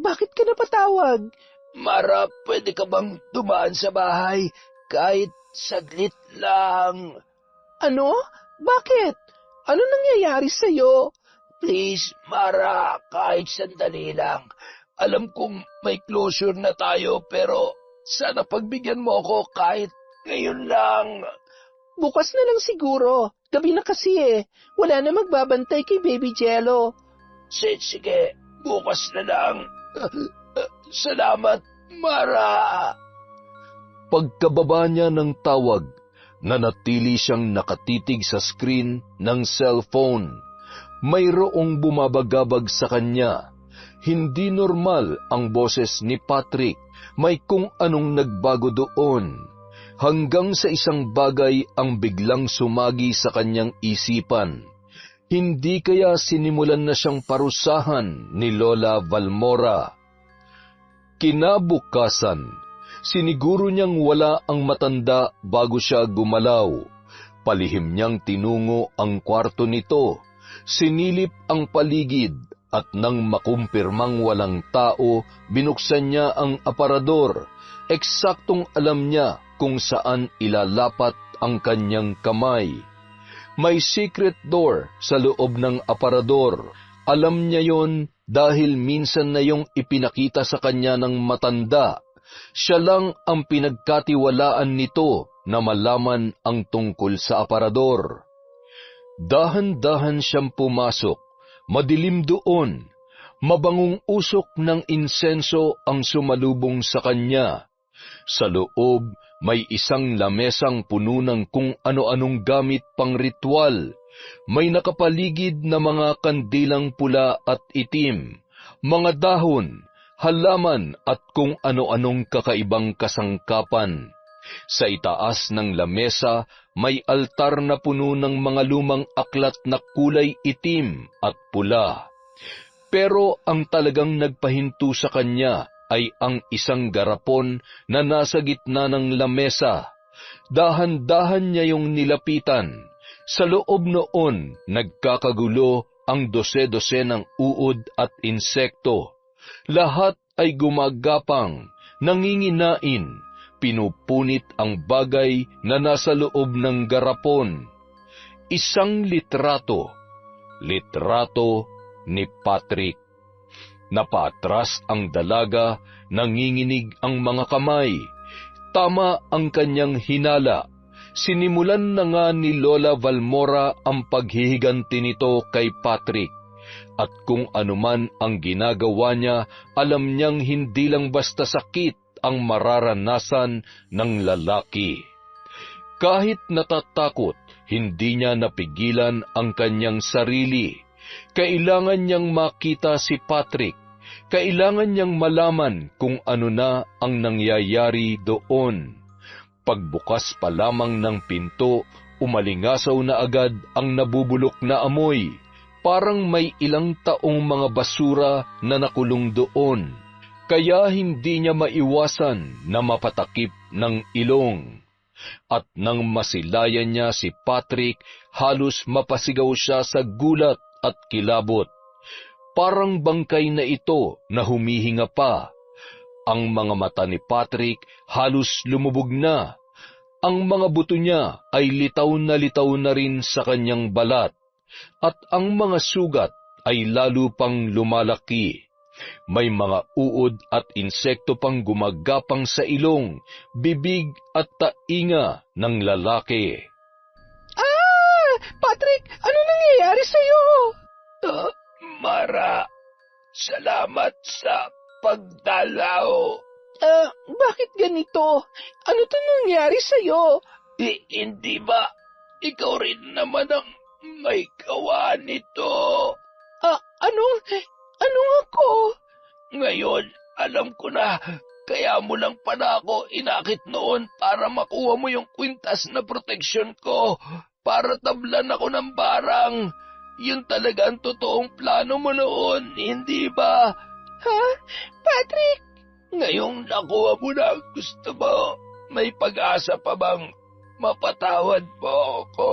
bakit ka napatawag? Mara, pwede ka bang dumaan sa bahay kahit saglit lang? Ano? Bakit? Ano nangyayari sa'yo? Please, Mara, kahit sandali lang. Alam kong may closure na tayo, pero sana pagbigyan mo ako kahit ngayon lang. Bukas na lang siguro. Gabi na kasi eh. Wala na magbabantay kay Baby Jello. Sige, bukas na lang. Salamat, Mara. Pagkababa niya ng tawag, nanatili siyang nakatitig sa screen ng cellphone. Mayroong bumabagabag sa kanya. Hindi normal ang boses ni Patrick. May kung anong nagbago doon. Hanggang sa isang bagay ang biglang sumagi sa kanyang isipan. Hindi kaya sinimulan na siyang parusahan ni Lola Valmora? Kinabukasan, siniguro niyang wala ang matanda bago siya gumalaw. Palihim niyang tinungo ang kwarto nito. Sinilip ang paligid at nang makumpirmang walang tao, binuksan niya ang aparador. Eksaktong alam niya kung saan ilalapat ang kanyang kamay. May secret door sa loob ng aparador. Alam niya yon dahil minsan na yung ipinakita sa kanya ng matanda. Siya lang ang pinagkatiwalaan nito na malaman ang tungkol sa aparador. Dahan-dahan siyang pumasok. Madilim doon. Mabangong usok ng insenso ang sumalubong sa kanya. Sa loob, may isang lamesang puno ng kung ano-anong gamit pang ritual. May nakapaligid na mga kandilang pula at itim, mga dahon, halaman at kung ano-anong kakaibang kasangkapan. Sa itaas ng lamesa, may altar na puno ng mga lumang aklat na kulay itim at pula. Pero ang talagang nagpahinto sa kanya ay ang isang garapon na nasa gitna ng lamesa. Dahan-dahan niya yung nilapitan. Sa loob noon, nagkakagulo ang dose-dose ng uod at insekto. Lahat ay gumagapang, nanginginain, pinupunit ang bagay na nasa loob ng garapon. Isang litrato ni Patrick. Napatras ang dalaga, nanginginig ang mga kamay. Tama ang kanyang hinala. Sinimulan na nga ni Lola Valmora ang paghihiganti nito kay Patrick. At kung anuman ang ginagawa niya, alam niyang hindi lang basta sakit ang mararanasan ng lalaki. Kahit natatakot, hindi niya napigilan ang kanyang sarili. Kailangan niyang makita si Patrick. Kailangan niyang malaman kung ano na ang nangyayari doon. Pagbukas pa lamang ng pinto, umalingasaw na agad ang nabubulok na amoy. Parang may ilang taong mga basura na nakulong doon. Kaya hindi niya maiwasan na mapatakip ng ilong. At nang masilayan niya si Patrick, halos mapasigaw siya sa gulat at kilabot. Parang bangkay na ito na humihinga pa. Ang mga mata ni Patrick halos lumubog na. Ang mga buto niya ay litaw na rin sa kanyang balat. At ang mga sugat ay lalo pang lumalaki. May mga uod at insekto pang gumagapang sa ilong, bibig at tainga ng lalaki. Patrick, ano nangyayari sa'yo? Mara, salamat sa pagdalaw. Bakit ganito? Ano to nangyari sa'yo? Hindi ba ikaw rin naman ang may gawa nito? Anong ako? Ngayon, alam ko na, kaya mo lang pala ako inakit noon para makuha mo yung kwintas na proteksyon ko. para tablan ako ng barang. Yun talaga ang totoong plano mo noon, hindi ba? Ha? Patrick! Ngayong nakuha mo na ang gusto mo, may pag-asa pa bang mapatawad mo ako?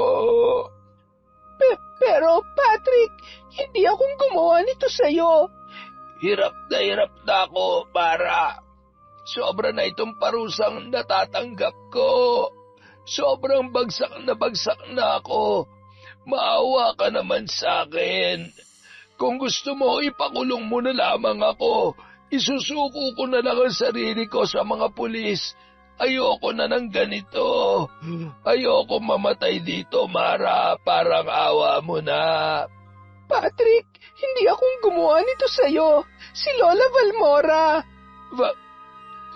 Pero Patrick, hindi akong gumawa nito sa'yo. Hirap na ako, Mara. Sobra na itong parusang natatanggap ko. Sobrang bagsak na ako. Maawa ka naman sa akin. Kung gusto mo, ipakulong mo na lamang ako. Isusuko ko na lang ang sarili ko sa mga pulis. Ayoko na ng ganito. Ayoko mamatay dito, Mara. Parang awa mo na. Patrick, hindi akong gumawa nito sa'yo. Si Lola Valmora.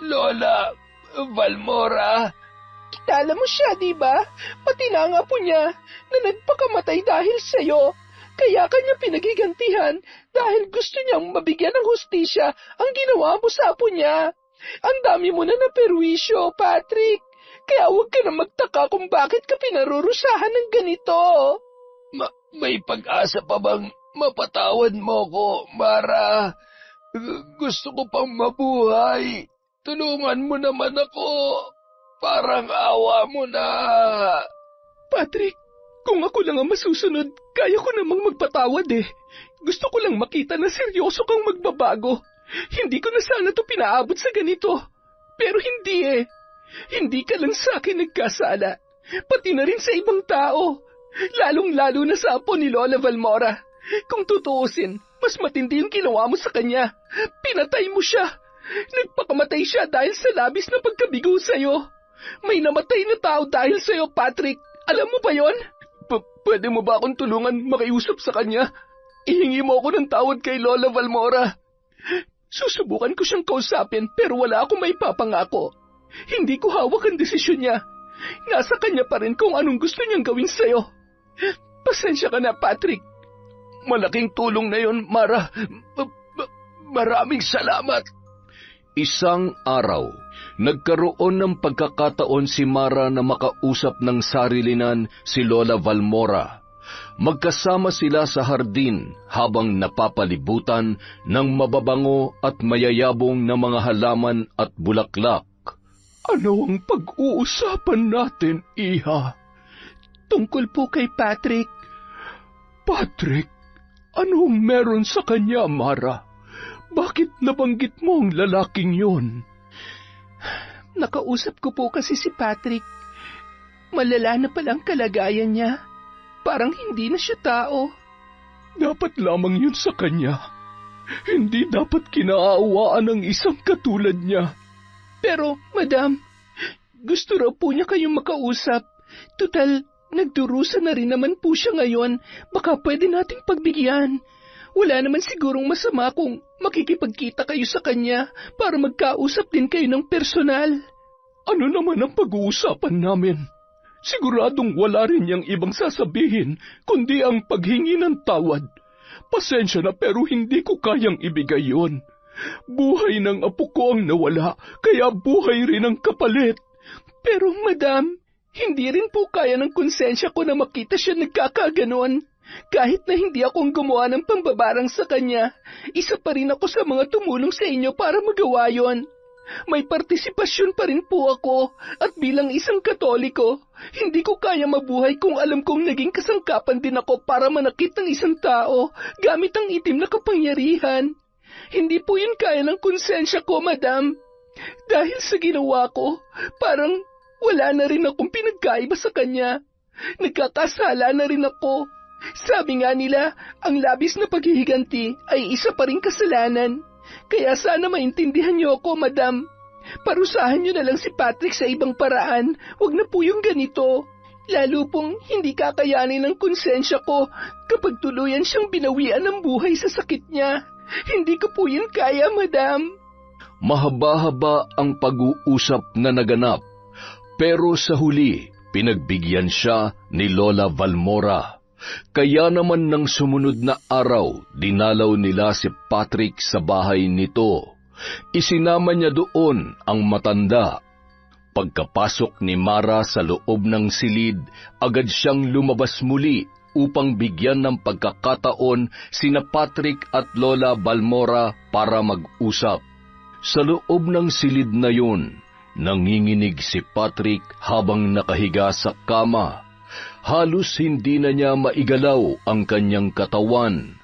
Lola Valmora? Kilala mo siya, di ba? Pati na nga po niya na nagpakamatay dahil sa'yo. Kaya kanya pinagigantihan dahil gusto niyang mabigyan ng hustisya ang ginawa mo sa apo niya. Ang dami mo na naperwisyo, Patrick. Kaya huwag ka na magtaka kung bakit ka pinarurusahan ng ganito. May pag-asa pa bang mapatawad mo ko, Mara? Gusto ko pang mabuhay. Tulungan mo naman ako. Parang awa mo na. Patrick, kung ako lang ang masusunod, kaya ko namang magpatawad eh. Gusto ko lang makita na seryoso kang magbabago. Hindi ko na sana to pinaabot sa ganito. Pero hindi eh. Hindi ka lang sa akin nagkasala. Pati na rin sa ibang tao. Lalong-lalo na sa apo ni Lola Valmora. Kung tutuusin, mas matindi yung ginawa mo sa kanya. Pinatay mo siya. Nagpakamatay siya dahil sa labis na pagkabigo sa'yo. May namatay na tao dahil sa'yo, Patrick. Alam mo ba yon? Pwede mo ba akong tulungan makiusap sa kanya? Ihingi mo ako ng tawad kay Lola Valmora. Susubukan ko siyang kausapin pero wala akong maipapangako. Hindi ko hawak ang desisyon niya. Nasa kanya pa rin kung anong gusto niyang gawin sa'yo. Pasensya ka na, Patrick. Malaking tulong na yon, Mara. Maraming salamat. Isang araw, nagkaroon ng pagkakataon si Mara na makausap ng sarilinan si Lola Valmora. Magkasama sila sa hardin habang napapalibutan ng mababango at mayayabong na mga halaman at bulaklak. Ano ang pag-uusapan natin, Iha? Tungkol po kay Patrick. Patrick, anong meron sa kanya, Mara? Bakit nabanggit mo ang lalaking yon? Nakausap ko po kasi si Patrick. Malala na palang kalagayan niya. Parang hindi na siya tao. Dapat lamang yun sa kanya. Hindi dapat kinaawaan ng isang katulad niya. Pero, Madam, gusto raw po niya kayong makausap. Tutal, nagdurusa na rin naman po siya ngayon. Baka pwede nating pagbigyan. Wala naman sigurong masama kung makikipagkita kayo sa kanya para magkausap din kayo ng personal. Ano naman ang pag-uusapan namin? Siguradong wala rin niyang ibang sasabihin kundi ang paghingi ng tawad. Pasensya na pero hindi ko kayang ibigay yon. Buhay ng apo ko ang nawala, kaya buhay rin ang kapalit. Pero Madam, hindi rin po kaya ng konsensya ko na makita siya nagkakaganon. Kahit na hindi akong gumawa ng pambabarang sa kanya, isa pa rin ako sa mga tumulong sa inyo para magawa yon. May partisipasyon pa rin po ako at bilang isang Katoliko, hindi ko kaya mabuhay kung alam kong naging kasangkapan din ako para manakit ng isang tao gamit ang itim na kapangyarihan. Hindi po yun kaya ng konsensya ko, Madam. Dahil sa ginawa ko, parang wala na rin akong pinagkaiba sa kanya. Nagkakasala na rin ako. Sabi nga nila, ang labis na paghihiganti ay isa pa ring kasalanan. Kaya sana maintindihan niyo ako, Madam. Parusahan niyo na lang si Patrick sa ibang paraan. Huwag na po yung ganito. Lalo pong hindi kakayanin ng konsensya ko kapag tuluyan siyang binawian ng buhay sa sakit niya. Hindi ko po yun kaya, Madam. Mahaba-haba ang pag-uusap na naganap, pero sa huli, pinagbigyan siya ni Lola Valmora. Kaya naman ng sumunod na araw, dinalaw nila si Patrick sa bahay nito. Isinama niya doon ang matanda. Pagkapasok ni Mara sa loob ng silid, agad siyang lumabas muli upang bigyan ng pagkakataon sina Patrick at Lola Balmora para mag-usap. Sa loob ng silid na yun, nanginginig si Patrick habang nakahiga sa kama. Halos hindi na niya maigalaw ang kanyang katawan.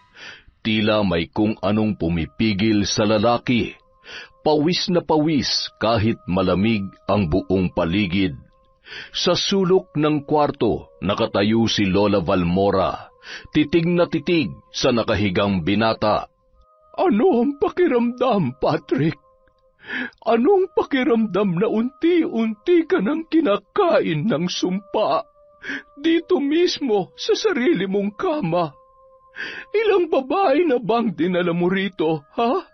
Tila may kung anong pumipigil sa lalaki. Pawis na pawis kahit malamig ang buong paligid. Sa sulok ng kwarto, nakatayo si Lola Balmora, titig na titig sa nakahigang binata. Ano ang pakiramdam, Patrick? Anong pakiramdam na unti-unti ka nang kinakain ng sumpa? Dito mismo sa sarili mong kama. Ilang babae na bang dinala mo rito, ha?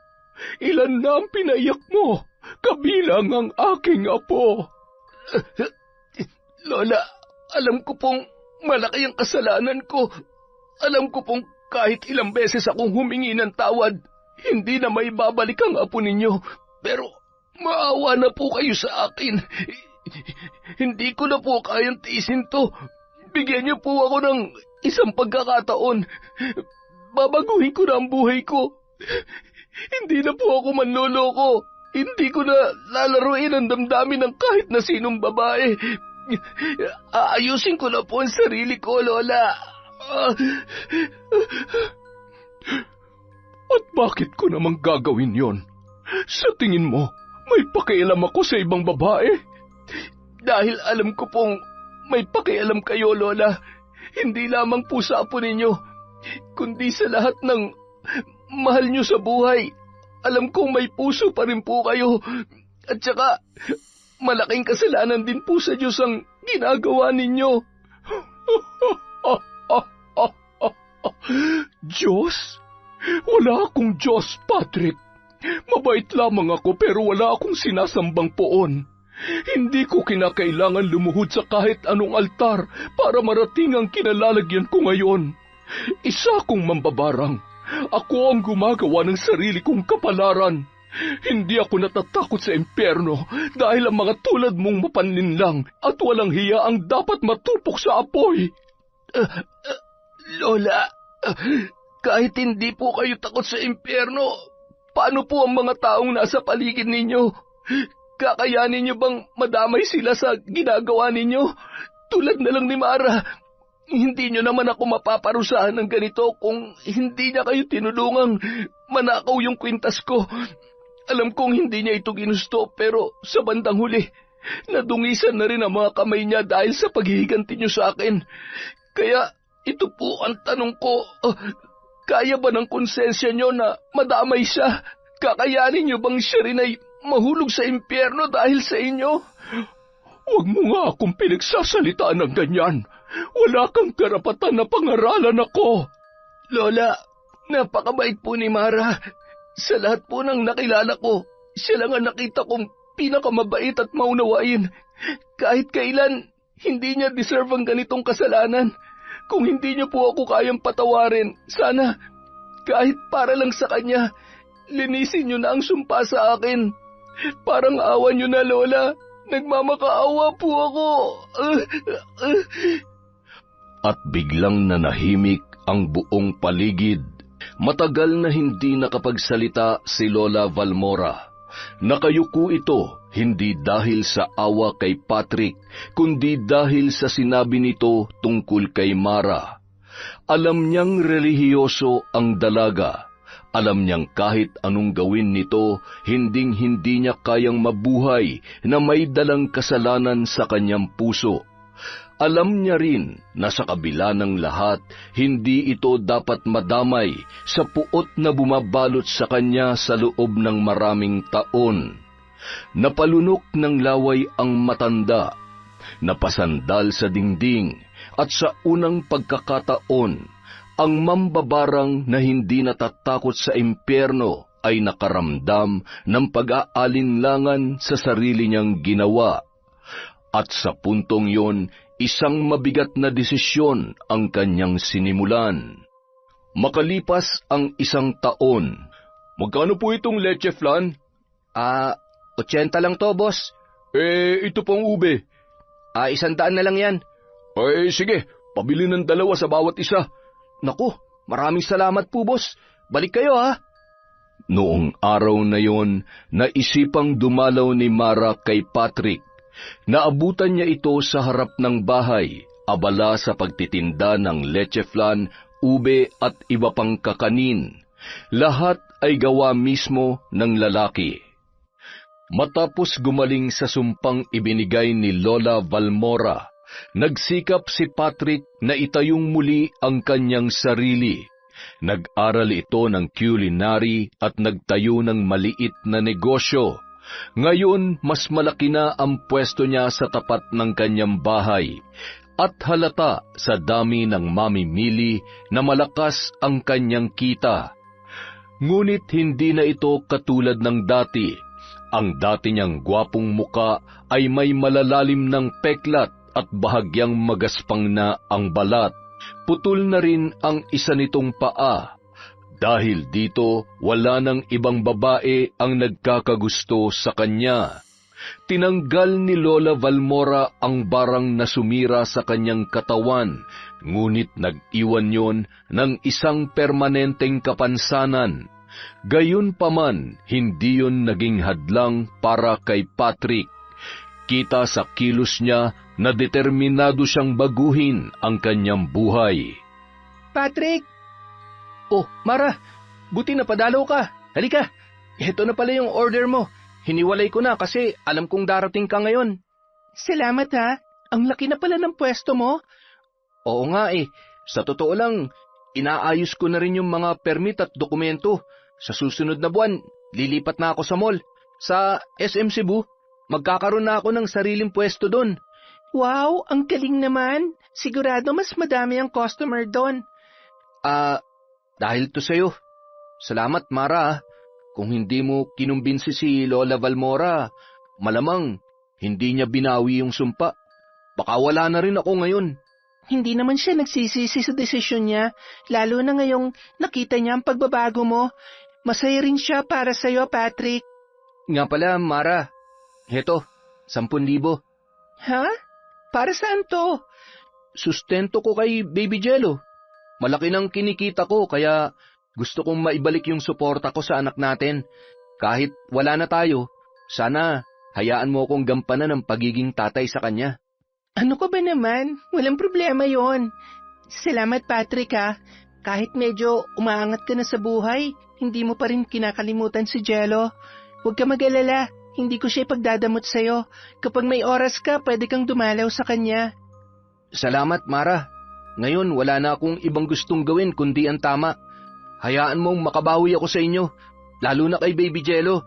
Ilan na ang pinaiyak mo, kabilang ang aking apo? Lola, alam ko pong malaki ang kasalanan ko. Alam ko pong kahit ilang beses akong humingi ng tawad, hindi na may babalik ang apo ninyo. Pero maawa na po kayo sa akin. Hindi ko na po kayang tiisin to. Bigyan niyo po ako ng isang pagkakataon. Babaguhin ko na ang buhay ko. Hindi na po ako manloloko. Hindi ko na lalaruin ang damdamin ng kahit na sinong babae. Aayusin ko na po ang sarili ko, Lola. At bakit ko naman gagawin yon? Sa tingin mo, may pakialam ako sa ibang babae? Dahil alam ko pong may pakialam kayo, Lola. Hindi lamang po sa apo ninyo, kundi sa lahat ng mahal nyo sa buhay. Alam kong may puso pa rin po kayo. At saka, malaking kasalanan din po sa Diyos ang ginagawa ninyo. Diyos? Wala akong Diyos, Patrick. Mabait lamang ako pero wala akong sinasambang poon. Hindi ko kinakailangan lumuhod sa kahit anong altar para marating ang kinalalagyan ko ngayon. Isa akong mambabarang. Ako ang gumagawa ng sarili kong kapalaran. Hindi ako natatakot sa impyerno dahil ang mga tulad mong mapanlinlang at walang hiya ang dapat matupok sa apoy. Lola, kahit hindi po kayo takot sa impyerno, paano po ang mga taong nasa paligid ninyo? Kakayanin niyo bang madamay sila sa ginagawa ninyo? Tulad na lang ni Mara. Hindi niyo naman ako mapaparusahan ng ganito kung hindi niya kayo tinulungang manakaw yung kwintas ko. Alam kong hindi niya ito ginusto pero sa bandang huli, nadungisan na rin ang mga kamay niya dahil sa paghihiganti niyo sa akin. Kaya ito po ang tanong ko, kaya ba ng konsensya niyo na madamay siya? Kakayanin niyo bang siya rin ay mahulog sa impyerno dahil sa inyo? Huwag mo nga akong pinagsasalitaan ng ganyan. Wala kang karapatan na pangaralan ako. Lola, napakabait po ni Mara. Sa lahat po ng nakilala ko, siya lang ang nakita kong pinakamabait at maunawain. Kahit kailan, hindi niya deserve ang ganitong kasalanan. Kung hindi niyo po ako kayang patawarin, sana, kahit para lang sa kanya, linisin niyo na ang sumpa sa akin. Parang awa niyo na, Lola. Nagmamakaawa po ako. At biglang nanahimik ang buong paligid. Matagal na hindi nakapagsalita si Lola Balmora. Nakayuko ito hindi dahil sa awa kay Patrick, kundi dahil sa sinabi nito tungkol kay Mara. Alam niyang relihiyoso ang dalaga. Alam niyang kahit anong gawin nito, hinding-hindi niya kayang mabuhay na may dalang kasalanan sa kanyang puso. Alam niya rin na sa kabila ng lahat, hindi ito dapat madamay sa puot na bumabalot sa kanya sa loob ng maraming taon. Napalunok ng laway ang matanda, napasandal sa dingding, at sa unang pagkakataon, ang mambabarang na hindi natatakot sa impyerno ay nakaramdam ng pag-aalinlangan sa sarili niyang ginawa. At sa puntong yon, isang mabigat na desisyon ang kanyang sinimulan. Makalipas ang isang taon. Magkano po itong leche flan? 80 lang to, boss. Ito pong ube. 100 na lang yan. Sige, pabili ng 2 sa bawat isa. Naku, maraming salamat po, boss. Balik kayo, ha? Noong araw na yon, naisipang dumalaw ni Mara kay Patrick. Naabutan niya ito sa harap ng bahay, abala sa pagtitinda ng leche flan, ube at iba pang kakanin. Lahat ay gawa mismo ng lalaki. Matapos gumaling sa sumpang ibinigay ni Lola Valmora, nagsikap si Patrick na itayong muli ang kanyang sarili. Nag-aral ito ng culinary at nagtayo ng maliit na negosyo. Ngayon, mas malaki na ang pwesto niya sa tapat ng kanyang bahay. At halata sa dami ng mamimili na malakas ang kanyang kita. Ngunit hindi na ito katulad ng dati. Ang dati niyang gwapong muka ay may malalalim ng peklat at bahagyang magaspang na ang balat. Putol na rin ang isa nitong paa. Dahil dito, wala nang ibang babae ang nagkakagusto sa kanya. Tinanggal ni Lola Valmora ang barang na sumira sa kanyang katawan, ngunit nag-iwan yon ng isang permanenteng kapansanan. Gayunpaman, hindi yon naging hadlang para kay Patrick. Kita sa kilos niya na determinado siyang baguhin ang kanyang buhay. Patrick! Oh, Mara, buti na padalaw ka. Halika, ito na pala yung order mo. Hiniwalay ko na kasi alam kong darating ka ngayon. Salamat ha. Ang laki na pala ng pwesto mo. Oo nga eh. Sa totoo lang, inaayos ko na rin yung mga permit at dokumento. Sa susunod na buwan, lilipat na ako sa mall. Sa SM Cebu, magkakaroon na ako ng sariling pwesto doon. Wow, ang galing naman. Sigurado mas madami ang customer doon. Dahil to sa'yo. Salamat, Mara. Kung hindi mo kinumbinsi si Lola Valmora, malamang hindi niya binawi yung sumpa. Baka wala na rin ako ngayon. Hindi naman siya nagsisisi sa desisyon niya, lalo na ngayong nakita niya ang pagbabago mo. Masaya rin siya para sa'yo, Patrick. Nga pala, Mara. Heto, 10,000. Ha? Para saan to? Sustento ko kay Baby Jello. Malaki nang kinikita ko, kaya gusto kong maibalik yung suporta ko sa anak natin. Kahit wala na tayo, sana hayaan mo akong gampanan ng pagiging tatay sa kanya. Ano ka ba naman? Walang problema yon. Salamat, Patrick ha. Kahit medyo umaangat ka na sa buhay, hindi mo pa rin kinakalimutan si Jello. Huwag ka mag-alala, hindi ko siya ipagdadamot sa'yo. Kapag may oras ka, pwede kang dumalaw sa kanya. Salamat, Mara. Ngayon, wala na akong ibang gustong gawin kundi ang tama. Hayaan mong makabawi ako sa inyo, lalo na kay Baby Jello.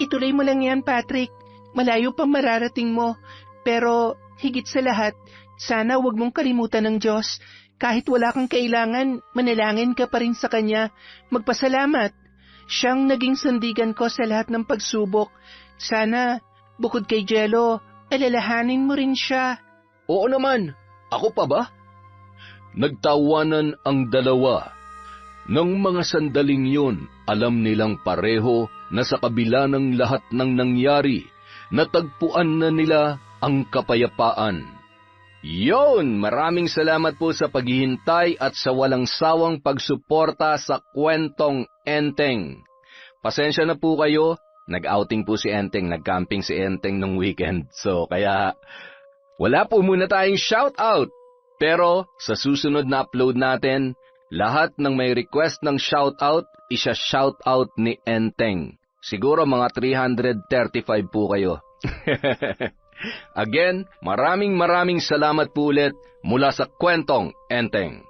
Ituloy mo lang yan, Patrick. Malayo pang mararating mo. Pero higit sa lahat, sana huwag mong kalimutan ng Diyos. Kahit wala kang kailangan, manalangin ka pa rin sa Kanya. Magpasalamat. Siyang naging sandigan ko sa lahat ng pagsubok. Sana, bukod kay Jello, alalahanin mo rin siya. Oo naman. Ako pa ba? Nagtawanan ang dalawa. Nang mga sandaling yun, alam nilang pareho na sa kabila ng lahat ng nangyari, natagpuan na nila ang kapayapaan. Yon, maraming salamat po sa paghihintay at sa walang sawang pagsuporta sa kwentong Enteng. Pasensya na po kayo, nag-outing po si Enteng, nag-camping si Enteng nung weekend. So kaya wala po muna tayong shoutout. Pero sa susunod na upload natin, lahat ng may request ng shoutout, isa-shoutout ni Enteng. Siguro mga 335 po kayo. Again, maraming salamat po ulit mula sa kwentong Enteng.